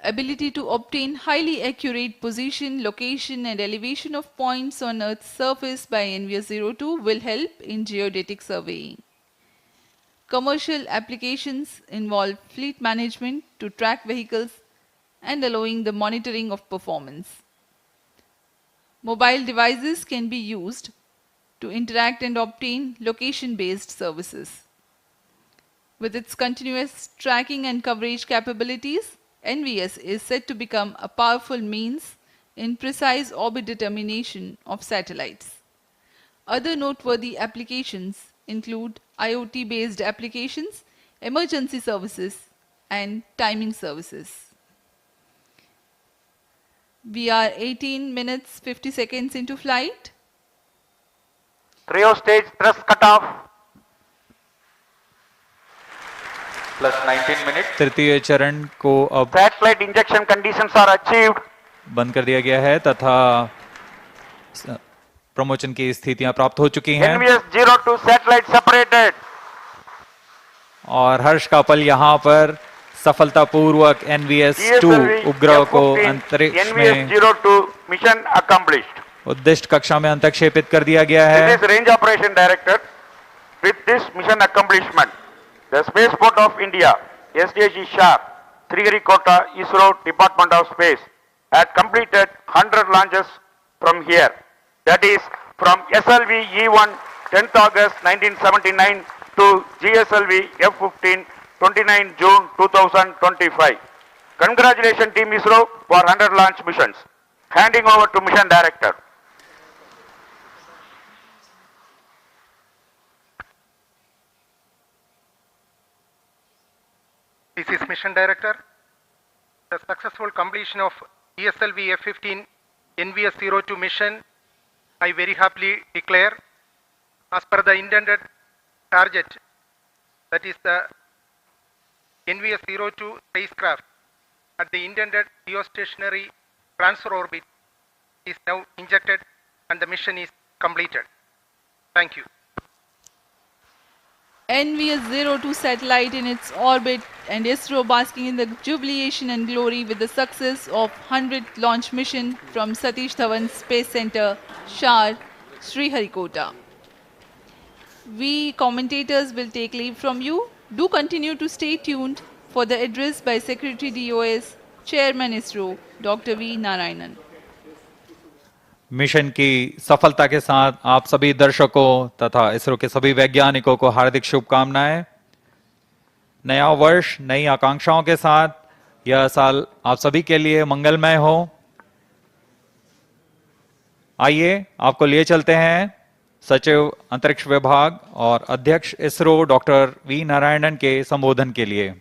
Ability to obtain highly accurate position, location, and elevation of points on Earth's surface by NVS-02 will help in geodetic surveying. Commercial applications involve fleet management to track vehicles and allowing the monitoring of performance. Mobile devices can be used to interact and obtain location-based services. With its continuous tracking and coverage capabilities, NVS is set to become a powerful means in precise orbit determination of satellites. Other noteworthy applications include IoT-based applications, emergency services, and timing services. We are 18 minutes 50 seconds into flight. Cryo stage thrust cutoff. plus 19 minutes. तृतीय चरण को अब Satellite injection conditions are achieved. बंद कर दिया गया है तथा प्रमोशन की स्थितियां प्राप्त हो चुकी हैं NVS-02 satellite separated. और हर्ष का पल यहाँ पर सफलतापूर्वक NVS-2 उपग्रह को अंतरिक्ष में NVS-02 mission accomplished. उद्दिष्ट कक्षा में अंतक्षेपित कर दिया गया है। This is Range Operation Director. With this mission accomplishment, the Spaceport of India, SDSC SHAR, Sriharikota, ISRO Department of Space, had completed 100 launches from here. That is from SLV-E1 10th August 1979 to GSLV-F15 29 June 2025. Congratulations Team ISRO for 100 launch missions. Handing over to Mission Director. This is Mission Director. The successful completion of GSLV-F15 NVS-02 mission, I very happily declare, as per the intended target, that is the NVS-02 spacecraft at the intended geostationary transfer orbit is now injected and the mission is completed. Thank you. NVS-02 satellite in its orbit and ISRO basking in the jubilation and glory with the success of 100th launch mission from Satish Dhawan Space Center, SHAR, Sriharikota. We commentators will take leave from you. Do continue to stay tuned for the address by Secretary DOS, Chairman ISRO, Dr. V. Narayanan. Mission की सफलता के साथ आप सभी दर्शकों तथा इसरो के सभी वैज्ञानिकों को हार्दिक शुभकामनाएं। नया वर्ष नई आकांक्षाओं के साथ यह साल आप सभी के लिए मंगलमय हो। आइए आपको लिए चलते हैं सचिव अंतरिक्ष विभाग और अध्यक्ष इसरो डॉक्टर वी नारायणन के संबोधन के लिए।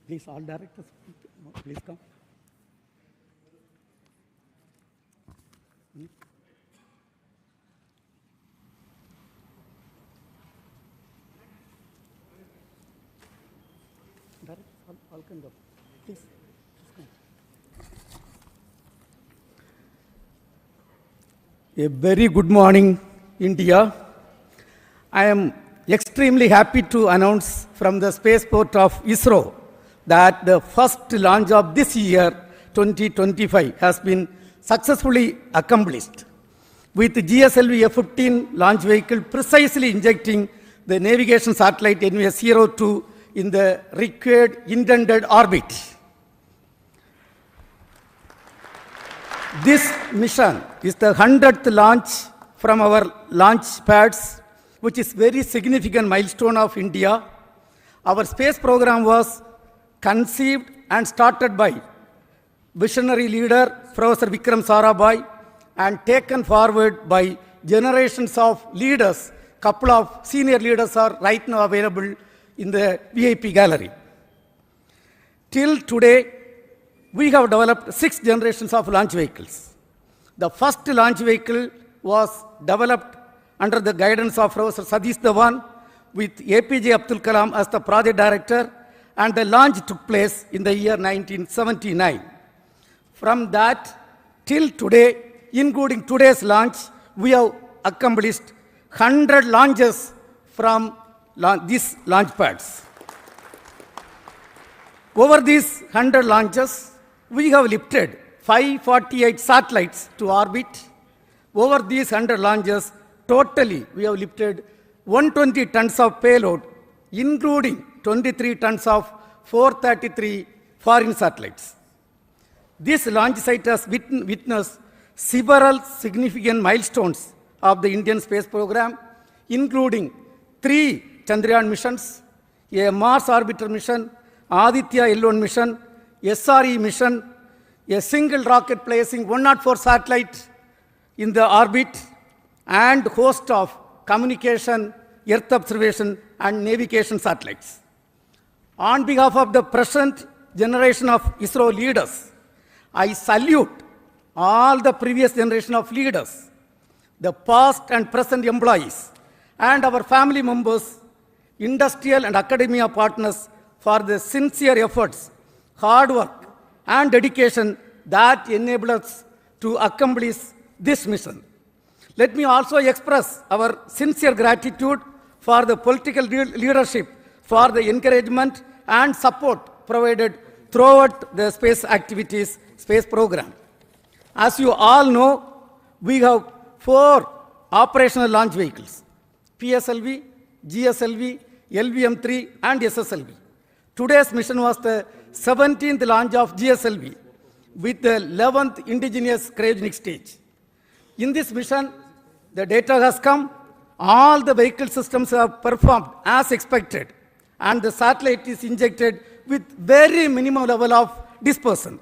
Please, all directors, please come. Directors, all can go. Please come. A very good morning, India. I am extremely happy to announce from the spaceport of ISRO that the first launch of this year, 2025, has been successfully accomplished, with GSLV-F15 launch vehicle precisely injecting the navigation satellite NVS-02 in the required intended orbit. This mission is the 100th launch from our launch pads, which is very significant milestone of India. Our space program was conceived and started by visionary leader Professor Vikram Sarabhai and taken forward by generations of leaders. Couple of senior leaders are right now available in the VIP gallery. Till today, we have developed 6 generations of launch vehicles. The first launch vehicle was developed under the guidance of Professor Satish Dhawan with APJ Abdul Kalam as the project director, and the launch took place in the year 1979. From that till today, including today's launch, we have accomplished 100 launches from these launch pads. Over these 100 launches, we have lifted 548 satellites to orbit. Over these 100 launches, totally we have lifted 120 tons of payload, including 23 tons of 433 foreign satellites. This launch site has witnessed several significant milestones of the Indian space program, including 3 Chandrayaan missions, a Mars orbiter mission, Aditya L1 mission, SRE mission, a single rocket placing 104 satellites in the orbit and host of communication, earth observation and navigation satellites. On behalf of the present generation of ISRO leaders, I salute all the previous generation of leaders, the past and present employees, and our family members, industrial and academia partners for the sincere efforts, hard work, and dedication that enable us to accomplish this mission. Let me also express our sincere gratitude for the political leadership for the encouragement and support provided throughout the space activities, space program. As you all know, we have 4 operational launch vehicles: PSLV, GSLV, LVM-3 and SSLV. Today's mission was the 17th launch of GSLV with the 11th indigenous cryogenic stage. In this mission, the data has come, all the vehicle systems have performed as expected, and the satellite is injected with very minimum level of dispersion.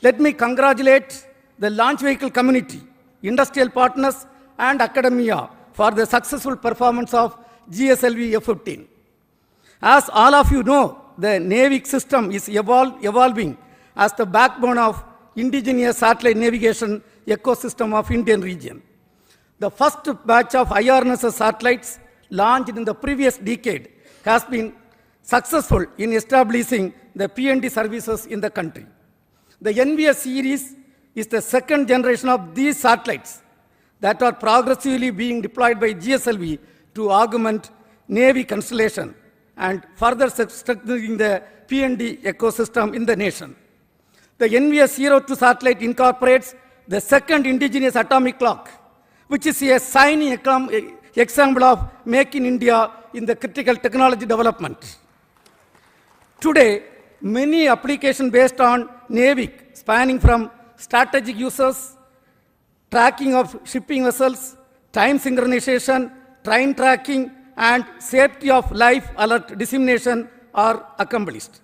Let me congratulate the launch vehicle community, industrial partners and academia for the successful performance of GSLV-F15. As all of you know, the NAVIC system is evolving as the backbone of indigenous satellite navigation ecosystem of Indian region. The first batch of IRNSS satellites launched in the previous decade has been successful in establishing the PND services in the country. The NVS series is the second generation of these satellites that are progressively being deployed by GSLV to augment Navy constellation and further strengthening the PND ecosystem in the nation. The NVS-02 satellite incorporates the second indigenous atomic clock, which is a shining example of Make in India in the critical technology development. Today, many applications based on NAVIC, spanning from strategic uses, tracking of shipping vessels, time synchronization, train tracking, and safety of life alert dissemination are accomplished.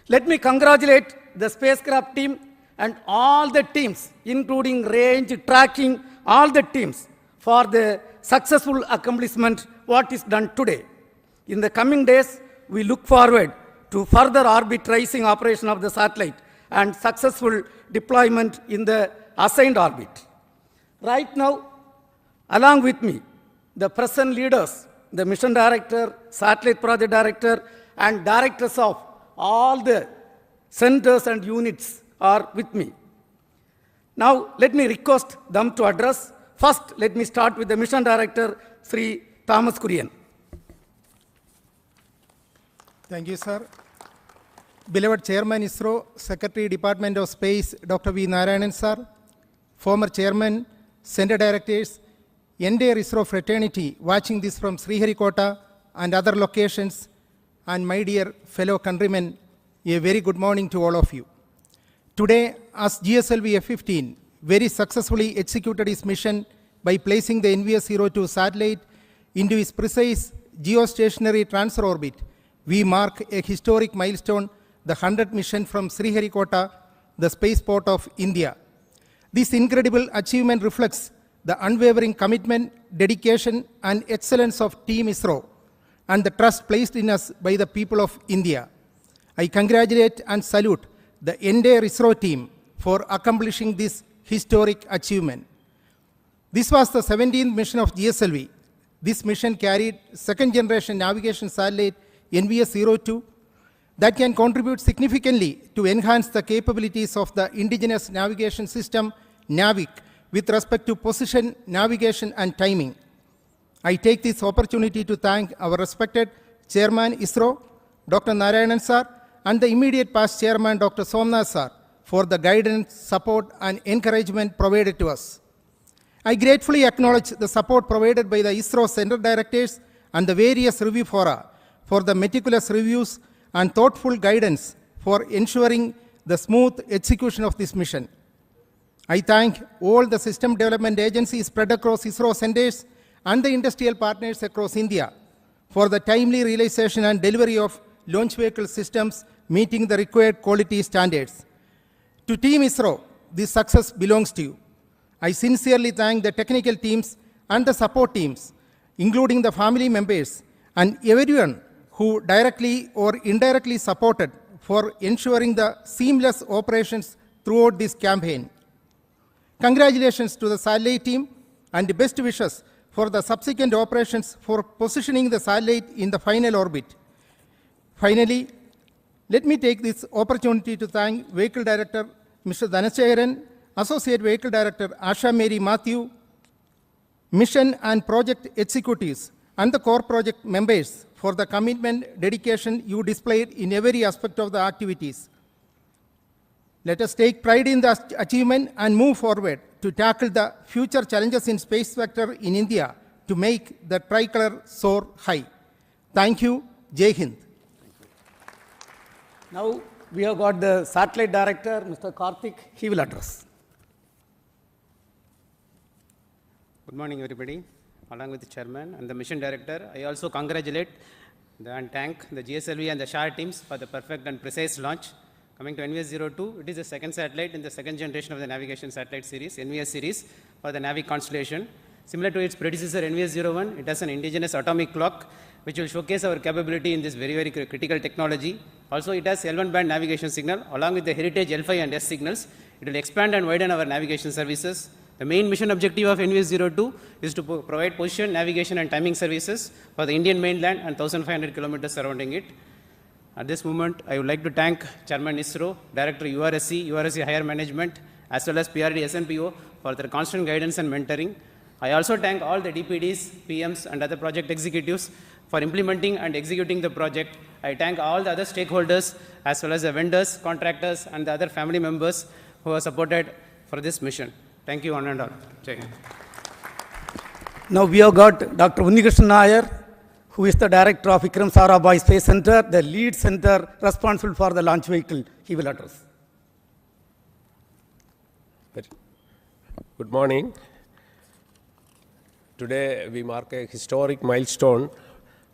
Let me congratulate the spacecraft team and all the teams, including range, tracking, all the teams, for the successful accomplishment what is done today. In the coming days, we look forward to further orbit tracing operation of the satellite and successful deployment in the assigned orbit. Right now, along with me, the present leaders, the mission director, satellite project director, and directors of all the centers and units are with me. Now, let me request them to address. First, let me start with the mission director, Sri Thomas Kurian. Thank you, sir. Beloved Chairman ISRO, Secretary Department of Space, Dr. V. Narayanan, sir, former Chairman, Center Directors, entire ISRO fraternity watching this from Sriharikota and other locations, and my dear fellow countrymen, a very good morning to all of you. Today, as GSLV-F15 very successfully executed its mission by placing the NVS-02 satellite into its precise geostationary transfer orbit, we mark a historic milestone, the 100th mission from Sriharikota, the spaceport of India. This incredible achievement reflects the unwavering commitment, dedication, and excellence of Team ISRO and the trust placed in us by the people of India. I congratulate and salute the entire ISRO team for accomplishing this historic achievement. This was the 17th mission of GSLV. This mission carried second generation navigation satellite NVS-02 that can contribute significantly to enhance the capabilities of the indigenous navigation system, NAVIC, with respect to position, navigation, and timing. I take this opportunity to thank our respected Chairman ISRO, Dr. Narayanan sir, and the immediate past Chairman, Dr. Somnath sir, for the guidance, support, and encouragement provided to us. I gratefully acknowledge the support provided by the ISRO Center Directors and the various review fora for the meticulous reviews and thoughtful guidance for ensuring the smooth execution of this mission. I thank all the system development agencies spread across ISRO centers and the industrial partners across India for the timely realization and delivery of launch vehicle systems meeting the required quality standards. To Team ISRO, this success belongs to you. I sincerely thank the technical teams and the support teams, including the family members and everyone who directly or indirectly supported for ensuring the seamless operations throughout this campaign. Congratulations to the satellite team and best wishes for the subsequent operations for positioning the satellite in the final orbit. Finally, let me take this opportunity to thank Vehicle Director Mr. Dhanasekaran, Associate Vehicle Director Asha Mary Matthew, Mission and Project Executives, and the core project members for the commitment, dedication you displayed in every aspect of the activities. Let us take pride in the achievement and move forward to tackle the future challenges in space sector in India to make the tricolor soar high. Thank you. Jai Hind. Now we have got the satellite director, Mr. Karthik. He will address. Good morning, everybody. Along with the chairman and the mission director, I also congratulate and thank the GSLV and the SHAR teams for the perfect and precise launch. Coming to NVS-02, it is the second satellite in the second generation of the navigation satellite series, NVS series, for the Navi constellation. Similar to its predecessor, NVS-01, it has an indigenous atomic clock, which will showcase our capability in this very, very critical technology. Also, it has L1 band navigation signal, along with the heritage L5 and S signals. It will expand and widen our navigation services. The main mission objective of NVS-02 is to provide position, navigation, and timing services for the Indian mainland and 1,500 kilometers surrounding it. At this moment, I would like to thank Chairman ISRO, Director URSC Higher Management, as well as PRD SNPO for their constant guidance and mentoring. I also thank all the DPDs, PMs, and other project executives for implementing and executing the project. I thank all the other stakeholders, as well as the vendors, contractors, and the other family members who have supported for this mission. Thank you, one and all. Jai Hind. Now we have got Dr. Unnikrishnan Nair, who is the director of Vikram Sarabhai Space Center, the lead center responsible for the launch vehicle. He will address. Good morning. Today we mark a historic milestone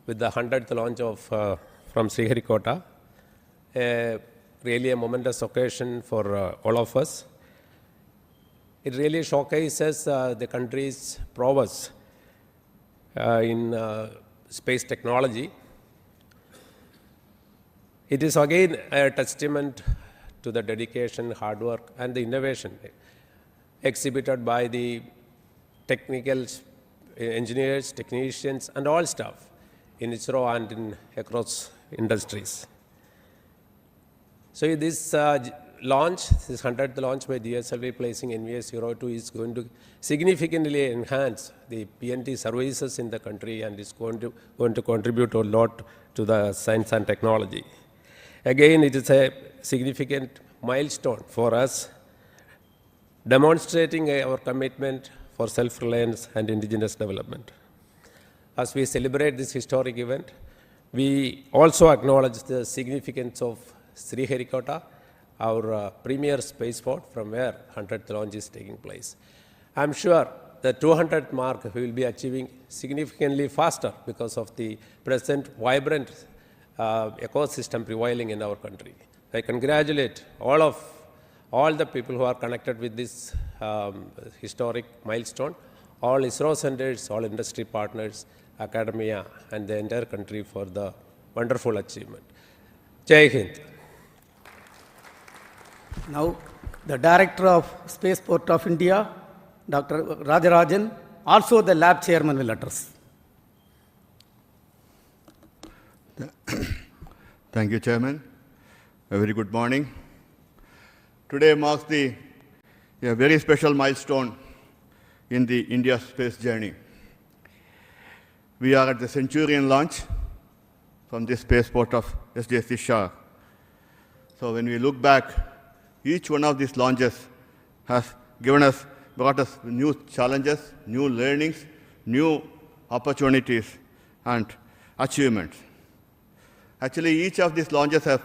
with the 100th launch of from Sriharikota. Really a momentous occasion for all of us. It really showcases the country's prowess in space technology. It is again a testament to the dedication, hard work, and the innovation exhibited by the technical engineers, technicians, and all staff in ISRO and across industries. So this launch, this 100th launch by GSLV placing NVS-02 is going to significantly enhance the PNT services in the country and is going to contribute a lot to the science and technology. Again, it is a significant milestone for us, demonstrating our commitment for self-reliance and indigenous development. As we celebrate this historic event, we also acknowledge the significance of Sriharikota, our premier spaceport from where 100th launch is taking place. I'm sure the 200th mark we will be achieving significantly faster because of the present vibrant ecosystem prevailing in our country. I congratulate all the people who are connected with this historic milestone, all ISRO centers, all industry partners, academia, and the entire country for the wonderful achievement. Jai Hind. Now, the Director of Spaceport of India, Dr. Rajarajan, also the lab chairman will address. Thank you, Chairman. A very good morning. Today marks a very special milestone in the India space journey. We are at the Centurion launch from the spaceport of SDSC SHAR. So when we look back, each one of these launches has brought us new challenges, new learnings, new opportunities, and achievements. Actually, each of these launches have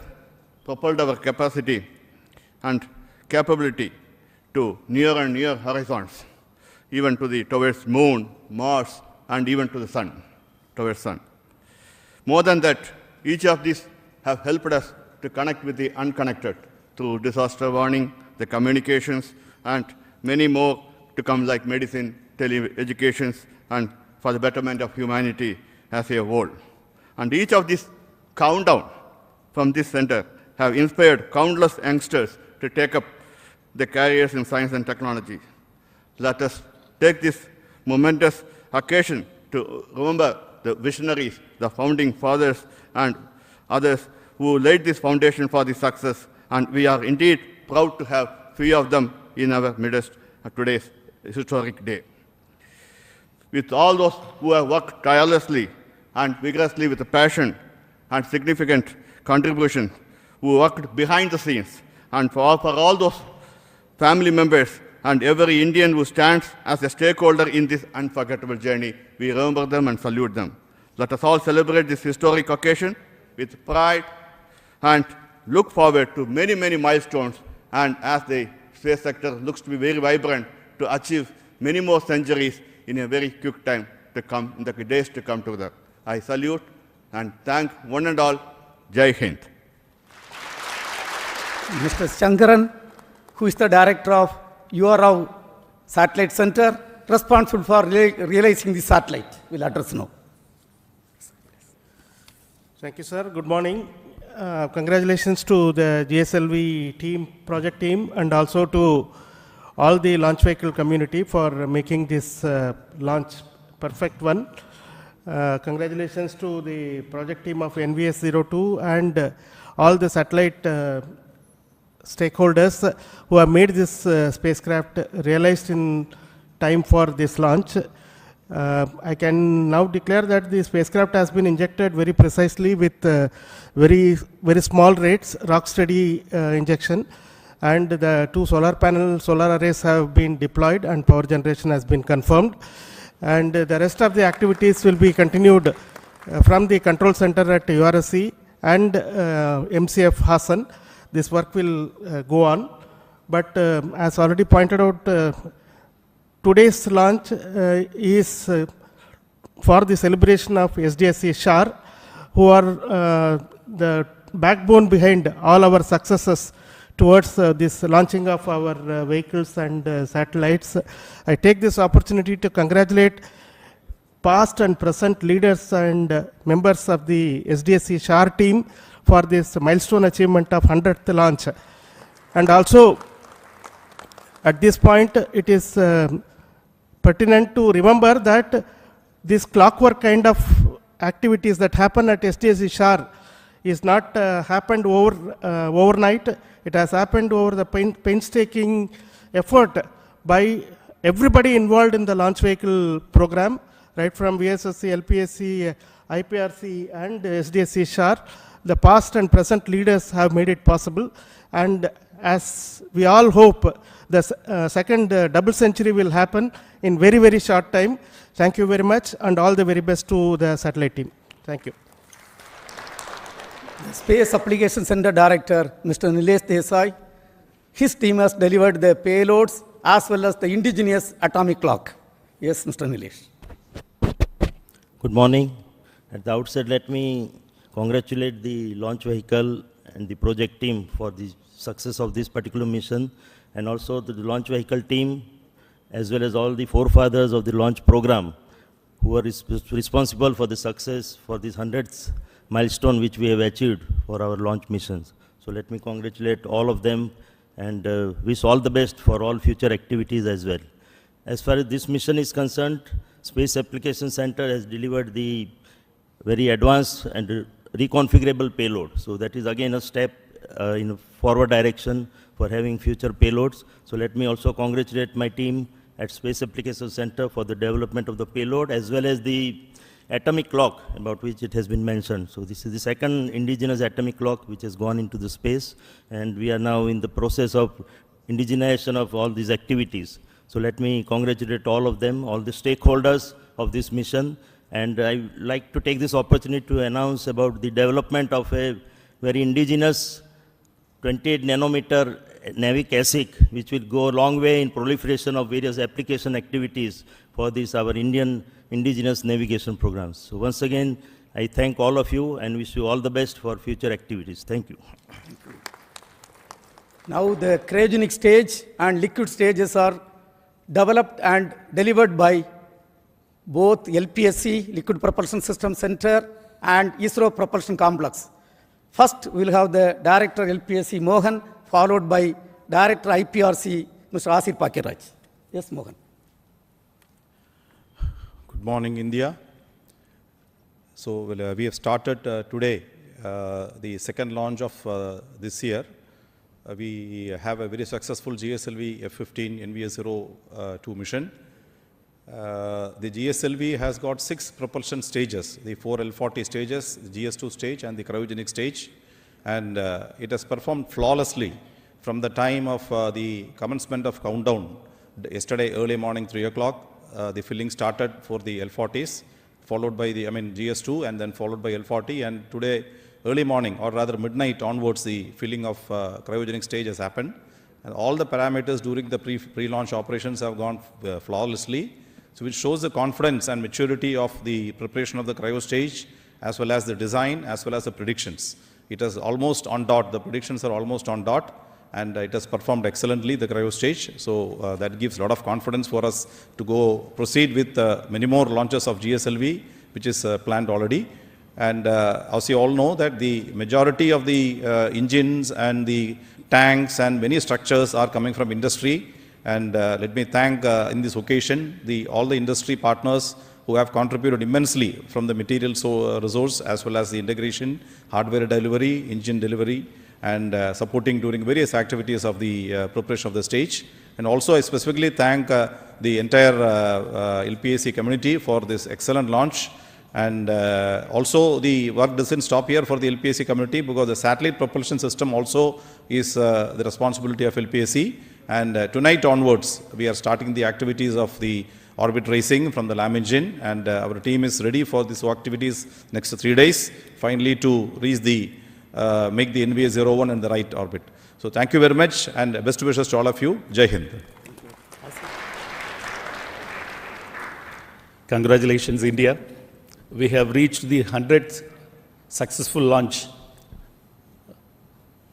propelled our capacity and capability to near and near horizons, even to towards Moon, Mars, and even to the Sun, towards Sun. More than that, each of these have helped us to connect with the unconnected through disaster warning, the communications, and many more to come like medicine, tele-educations, and for the betterment of humanity as a whole. And each of these countdown from this center have inspired countless youngsters to take up their careers in science and technology. Let us take this momentous occasion to remember the visionaries, the founding fathers, and others who laid this foundation for this success, and we are indeed proud to have few of them in our midst at today's historic day. With all those who have worked tirelessly and vigorously with a passion and significant contribution, who worked behind the scenes, and for all those family members and every Indian who stands as a stakeholder in this unforgettable journey, we remember them and salute them. Let us all celebrate this historic occasion with pride and look forward to many, many milestones, and as the space sector looks to be very vibrant, to achieve many more centuries in a very quick time to come, in the days to come together. I salute and thank one and all. Jai Hind. Mr. Shankaran, who is the director of URAV Satellite Center, responsible for realizing the satellite, will address now. Thank you, sir. Good morning. Congratulations to the GSLV team, project team, and also to all the launch vehicle community for making this launch perfect one. Congratulations to the project team of NVS-02 and all the satellite stakeholders who have made this spacecraft realized in time for this launch. I can now declare that the spacecraft has been injected very precisely with very small rates, rock steady injection, and the 2 solar arrays have been deployed and power generation has been confirmed. And the rest of the activities will be continued from the control center at URSC and MCF Hassan. This work will go on. But as already pointed out, today's launch is for the celebration of SDSC SHAR, who are the backbone behind all our successes towards this launching of our vehicles and satellites. I take this opportunity to congratulate past and present leaders and members of the SDSC SHAR team for this milestone achievement of 100th launch. And also, at this point, it is pertinent to remember that this clockwork kind of activities that happen at SDSC SHAR is not happened overnight. It has happened over the painstaking effort by everybody involved in the launch vehicle program, right from VSSC, LPSC, IPRC, and SDSC SHAR. The past and present leaders have made it possible, and as we all hope, the second double century will happen in very, very short time. Thank you very much, and all the very best to the satellite team. Thank you. The Space Application Center Director, Mr. Nilesh Desai, his team has delivered the payloads as well as the indigenous atomic clock. Yes, Mr. Nilesh. Good morning. At the outset, let me congratulate the launch vehicle and the project team for the success of this particular mission, and also to the launch vehicle team, as well as all the forefathers of the launch program who are responsible for the success for this 100th milestone which we have achieved for our launch missions. So let me congratulate all of them and wish all the best for all future activities as well. As far as this mission is concerned, Space Application Center has delivered the very advanced and reconfigurable payload. So that is again a step in a forward direction for having future payloads. So let me also congratulate my team at Space Application Center for the development of the payload as well as the atomic clock about which it has been mentioned. So this is the second indigenous atomic clock which has gone into the space, and we are now in the process of indigenization of all these activities. So let me congratulate all of them, all the stakeholders of this mission, and I would like to take this opportunity to announce about the development of a very indigenous 28 nanometer NavIC ASIC, which will go a long way in proliferation of various application activities for this, our Indian indigenous navigation programs. So once again, I thank all of you and wish you all the best for future activities. Thank you. Now the cryogenic stage and liquid stages are developed and delivered by both LPSC, Liquid Propulsion System Center, and ISRO Propulsion Complex. First, we will have the Director LPSC Mohan, followed by Director IPRC, Mr. Asir Pakiraj. Yes, Mohan. Good morning, India. So we have started today the second launch of this year. We have a very successful GSLV-F15 NVS-02 mission. The GSLV has got 6 propulsion stages, the 4 L40 stages, the GS2 stage and the cryogenic stage. And it has performed flawlessly from the time of the commencement of countdown. Yesterday early morning 3 o'clock, the filling started for the L40s, followed by the GS2 and then followed by L40. And today early morning, or rather midnight onwards, the filling of cryogenic stage has happened. And all the parameters during the pre-launch operations have gone flawlessly. So which shows the confidence and maturity of the preparation of the cryo stage, as well as the design, as well as the predictions. It is almost on dot, the predictions are almost on dot, and it has performed excellently, the cryo stage. So that gives a lot of confidence for us to proceed with many more launches of GSLV, which is planned already. And as you all know, that the majority of the engines and the tanks and many structures are coming from industry. And let me thank in this occasion all the industry partners who have contributed immensely from the material resource, as well as the integration, hardware delivery, engine delivery, and supporting during various activities of the preparation of the stage. And also I specifically thank the entire LPSC community for this excellent launch. And also the work doesn't stop here for the LPSC community, because the satellite propulsion system also is the responsibility of LPSC. And tonight onwards, we are starting the activities of the orbit racing from the LAM engine, and our team is ready for these activities next 3 days, finally to reach make the NVS-01 in the right orbit. So thank you very much, and best wishes to all of you. Jai Hind. Congratulations, India. We have reached the 100th successful launch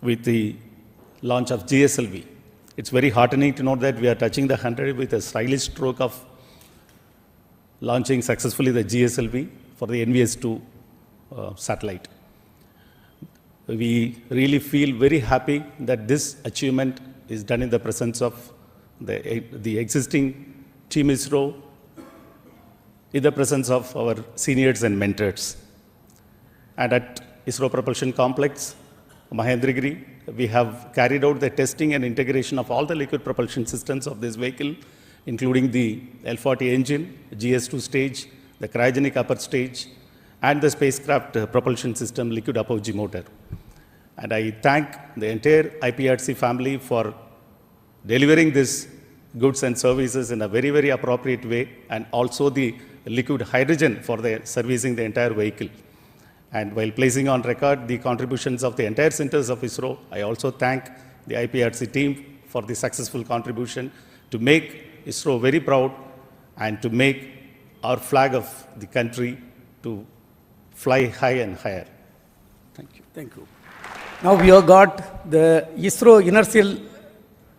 with the launch of GSLV. It's very heartening to know that we are touching the 100 with a stylish stroke of launching successfully the GSLV for the NVS-02 satellite. We really feel very happy that this achievement is done in the presence of the existing Team ISRO, in the presence of our seniors and mentors. And at ISRO Propulsion Complex, Mahendragiri, we have carried out the testing and integration of all the liquid propulsion systems of this vehicle, including the L40 engine, GS2 stage, the cryogenic upper stage, and the spacecraft propulsion system liquid apogee motor. And I thank the entire IPRC family for delivering this goods and services in a very, very appropriate way, and also the liquid hydrogen for servicing the entire vehicle. And while placing on record the contributions of the entire centers of ISRO, I also thank the IPRC team for the successful contribution to make ISRO very proud and to make our flag of the country to fly high and higher. Thank you. Thank you. Now we have got the ISRO Inertial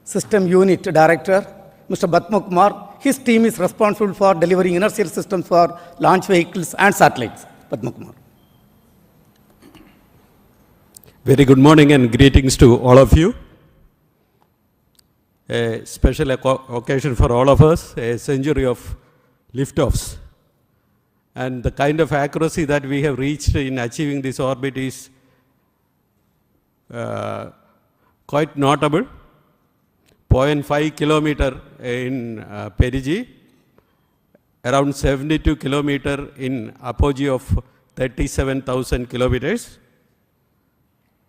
System Unit Director, Mr. Batma Kumar. His team is responsible for delivering inertial systems for launch vehicles and satellites. Batma Kumar. Very good morning and greetings to all of you. A special occasion for all of us, a century of liftoffs. And the kind of accuracy that we have reached in achieving this orbit is quite notable. 0.5 kilometer in perigee, around 72 kilometer in apogee of 37,000 kilometers,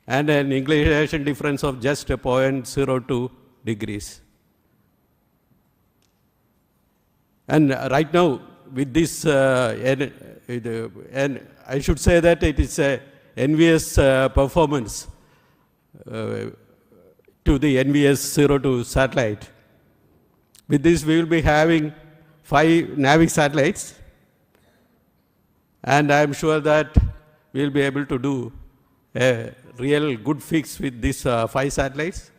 and an inclination difference of just 0.02 degrees. And right now, with this, and I should say that it is a NVS performance to the NVS-02 satellite. With this, we will be having 5 NAVIC satellites, and I am sure that we will be able to do a real good fix with these 5 satellites.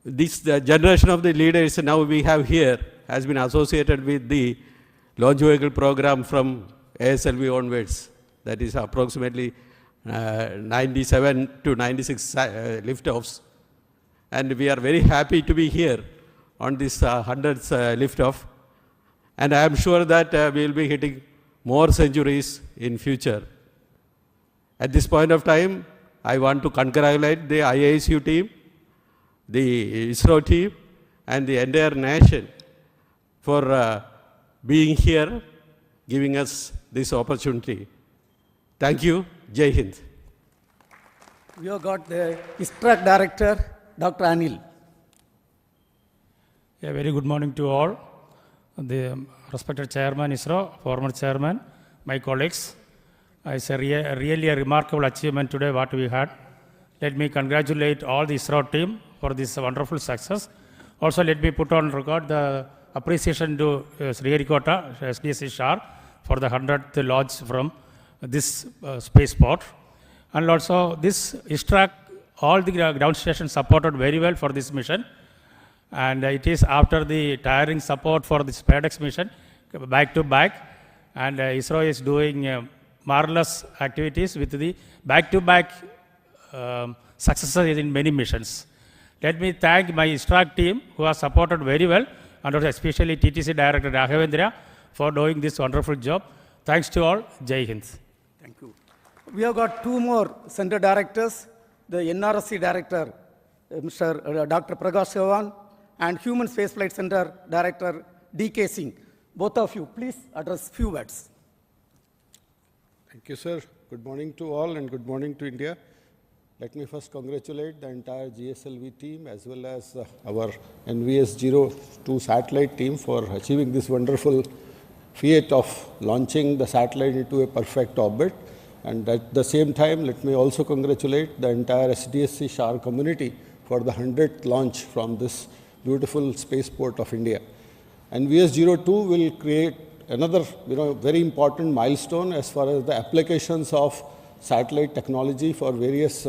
this generation of the leaders now we have here has been associated with the launch vehicle program from ASLV onwards. That is approximately 97 to 96 liftoffs. And we are very happy to be here on this 100th liftoff. And I am sure that we will be hitting more centuries in future. At this point of time, I want to congratulate the IISU team, the ISRO team, and the entire nation for being here, giving us this opportunity. Thank you. Jai Hind. We have got the ISRO Director, Dr. Anil. Yeah, very good morning to all. The respected Chairman ISRO, former Chairman, my colleagues. It's a really a remarkable achievement today what we had. Let me congratulate all the ISRO team for this wonderful success. Also, let me put on record the appreciation to Sriharikota, SDSC SHAR, for the 100th launch from this spaceport. And also, this ISRO, all the ground stations supported very well for this mission. And it is after the tiring support for this SpaceX mission, back to back. And ISRO is doing marvelous activities with the back-to-back successes in many missions. Let me thank my ISRO team who has supported very well, and also especially TTC Director Raghavendra for doing this wonderful job. Thanks to all. Jai Hind. Thank you. We have got two more center directors, the NRSC Director, Mr. Dr. Prakash Dhawan, and Human Spaceflight Center Director, D.K. Singh. Both of you, please address few words. Thank you, sir. Good morning to all and good morning to India. Let me first congratulate the entire GSLV team as well as our NVS-02 satellite team for achieving this wonderful feat of launching the satellite into a perfect orbit. And at the same time, let me also congratulate the entire SDSC SHAR community for the 100th launch from this beautiful spaceport of India. NVS-02 will create another very important milestone as far as the applications of satellite technology for various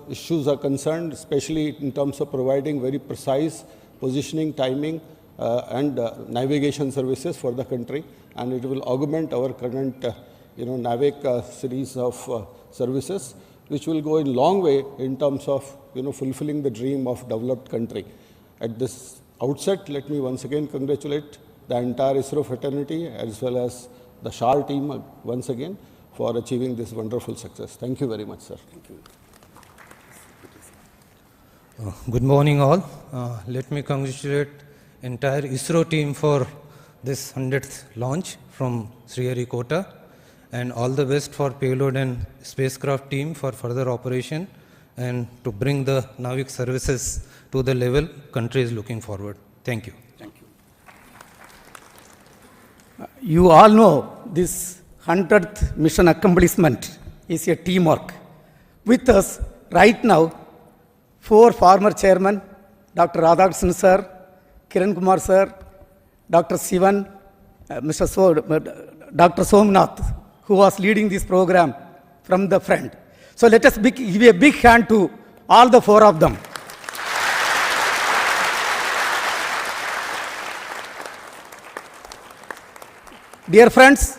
issues are concerned, especially in terms of providing very precise positioning, timing, and navigation services for the country. And it will augment our current NAVIC series of services, which will go a long way in terms of fulfilling the dream of developed country. At this outset, let me once again congratulate the entire ISRO fraternity as well as the SHAR team once again for achieving this wonderful success. Thank you very much, sir. Thank you. Good morning all. Let me congratulate entire ISRO team for this 100th launch from Sriharikota, and all the best for payload and spacecraft team for further operation and to bring the NAVIC services to the level country is looking forward. Thank you. Thank you. You all know this 100th mission accomplishment is a teamwork. With us right now, 4 former chairmen, Dr. Radhakrishnan sir, Kiran Kumar sir, Dr. Sivan, Dr. Somnath, who was leading this program from the front. So let us give a big hand to all the 4 of them. Dear friends,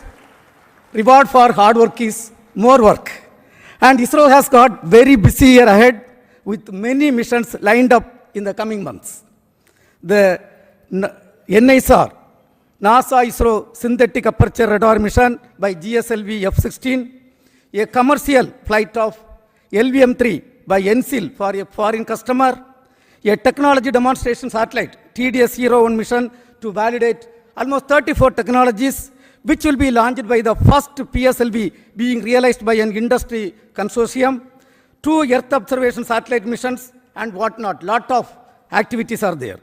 reward for hard work is more work. And ISRO has got very busy year ahead with many missions lined up in the coming months. The NISR, NASA-ISRO Synthetic Aperture Radar mission by GSLV-F15, a commercial flight of LVM-3 by NCIL for a foreign customer, a technology demonstration satellite, TDS-01 mission to validate almost 34 technologies, which will be launched by the first PSLV being realized by an industry consortium, 2 Earth observation satellite missions, and whatnot. Lot of activities are there.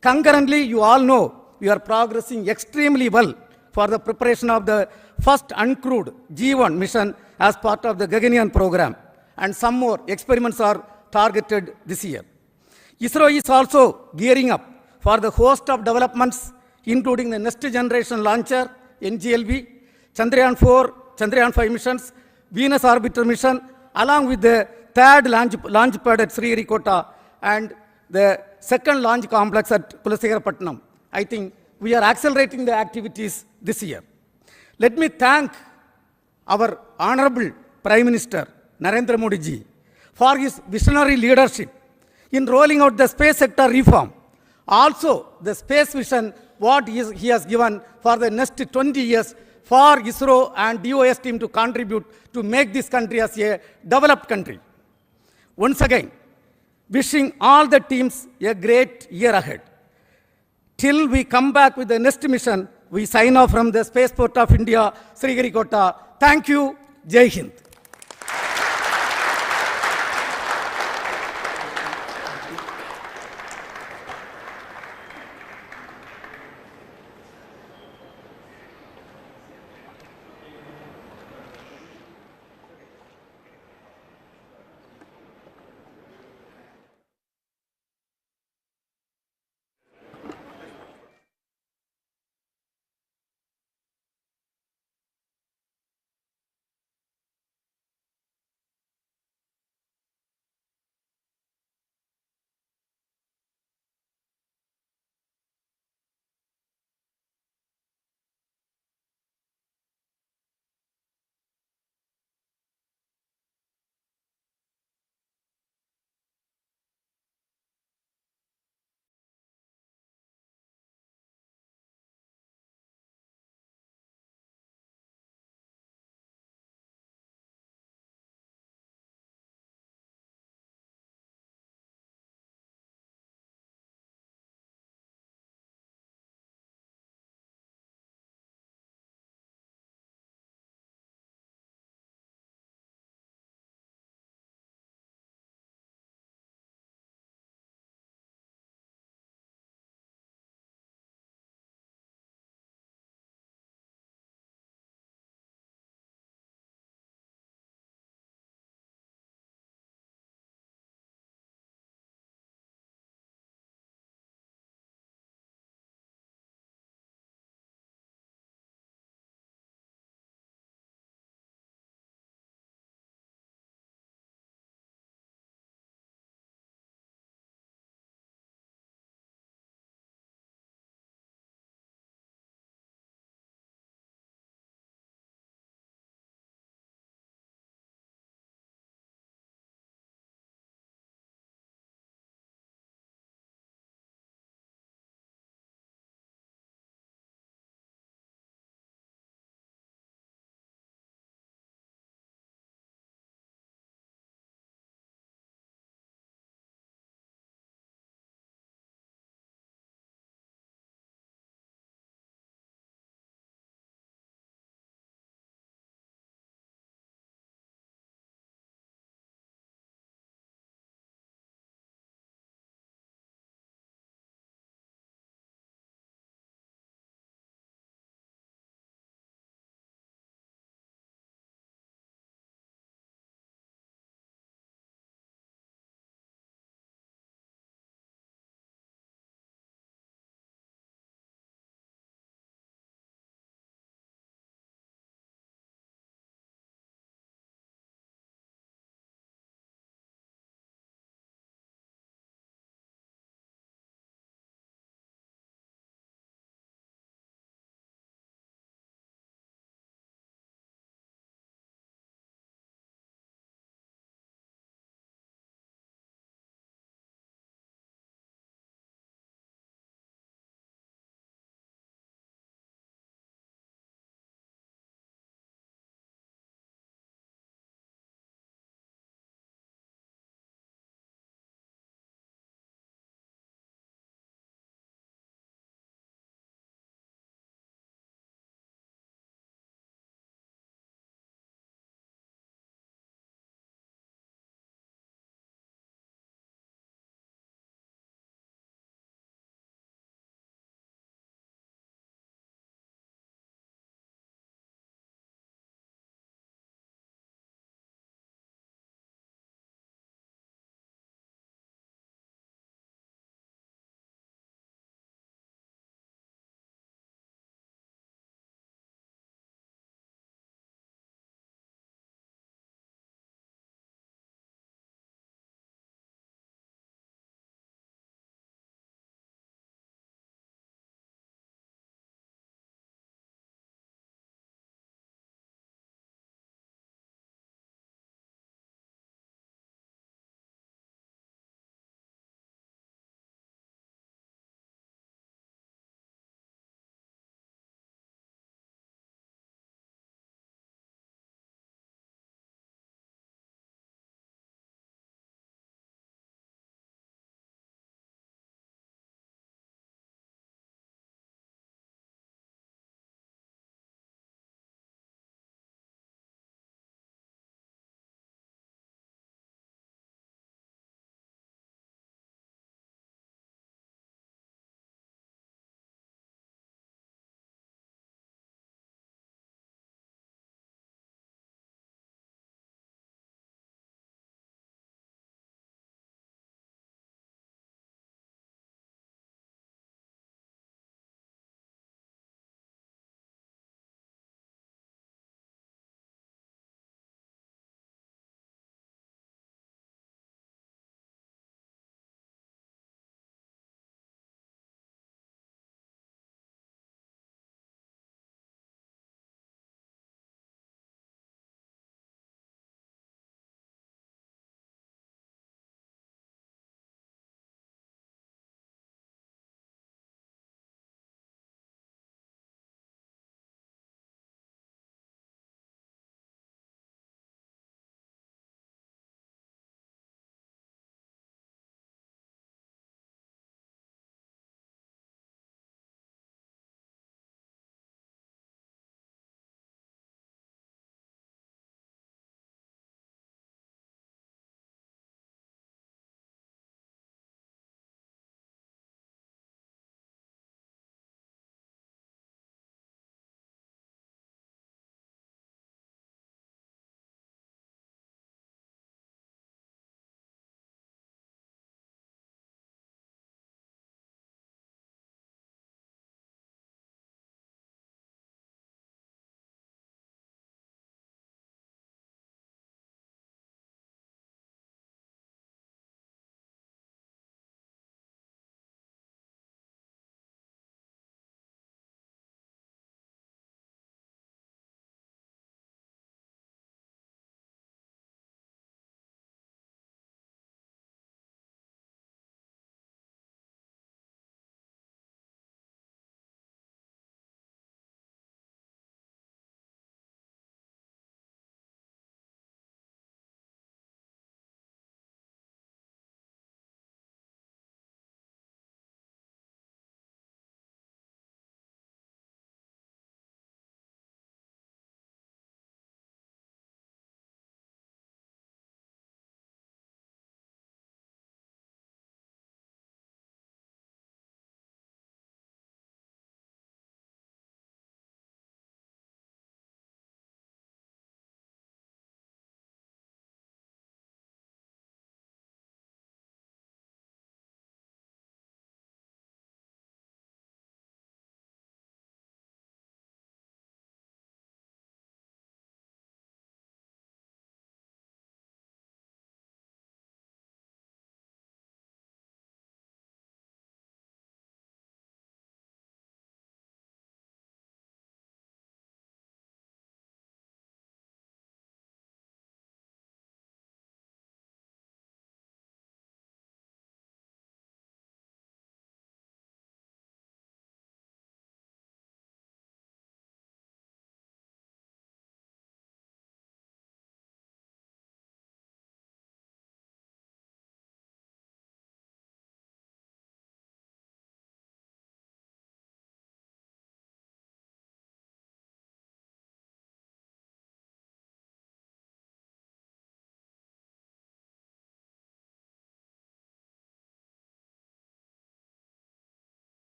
Concurrently, you all know we are progressing extremely well for the preparation of the first uncrewed G1 mission as part of the Gaganyaan program, and some more experiments are targeted this year. ISRO is also gearing up for the host of developments, including the next generation launcher, NGLV, Chandrayaan 4, Chandrayaan 5 missions, Venus orbiter mission, along with the third launch pad at Sriharikota, and the second launch complex at Kulasegarapatnam. I think we are accelerating the activities this year. Let me thank our Honorable Prime Minister Narendra Modi ji for his visionary leadership in rolling out the space sector reform. Also, the space vision, what he has given for the next 20 years for ISRO and DOS team to contribute to make this country as a developed country. Once again, wishing all the teams a great year ahead. Till we come back with the next mission, we sign off from the Spaceport of India, Sriharikota. Thank you. Jai Hind.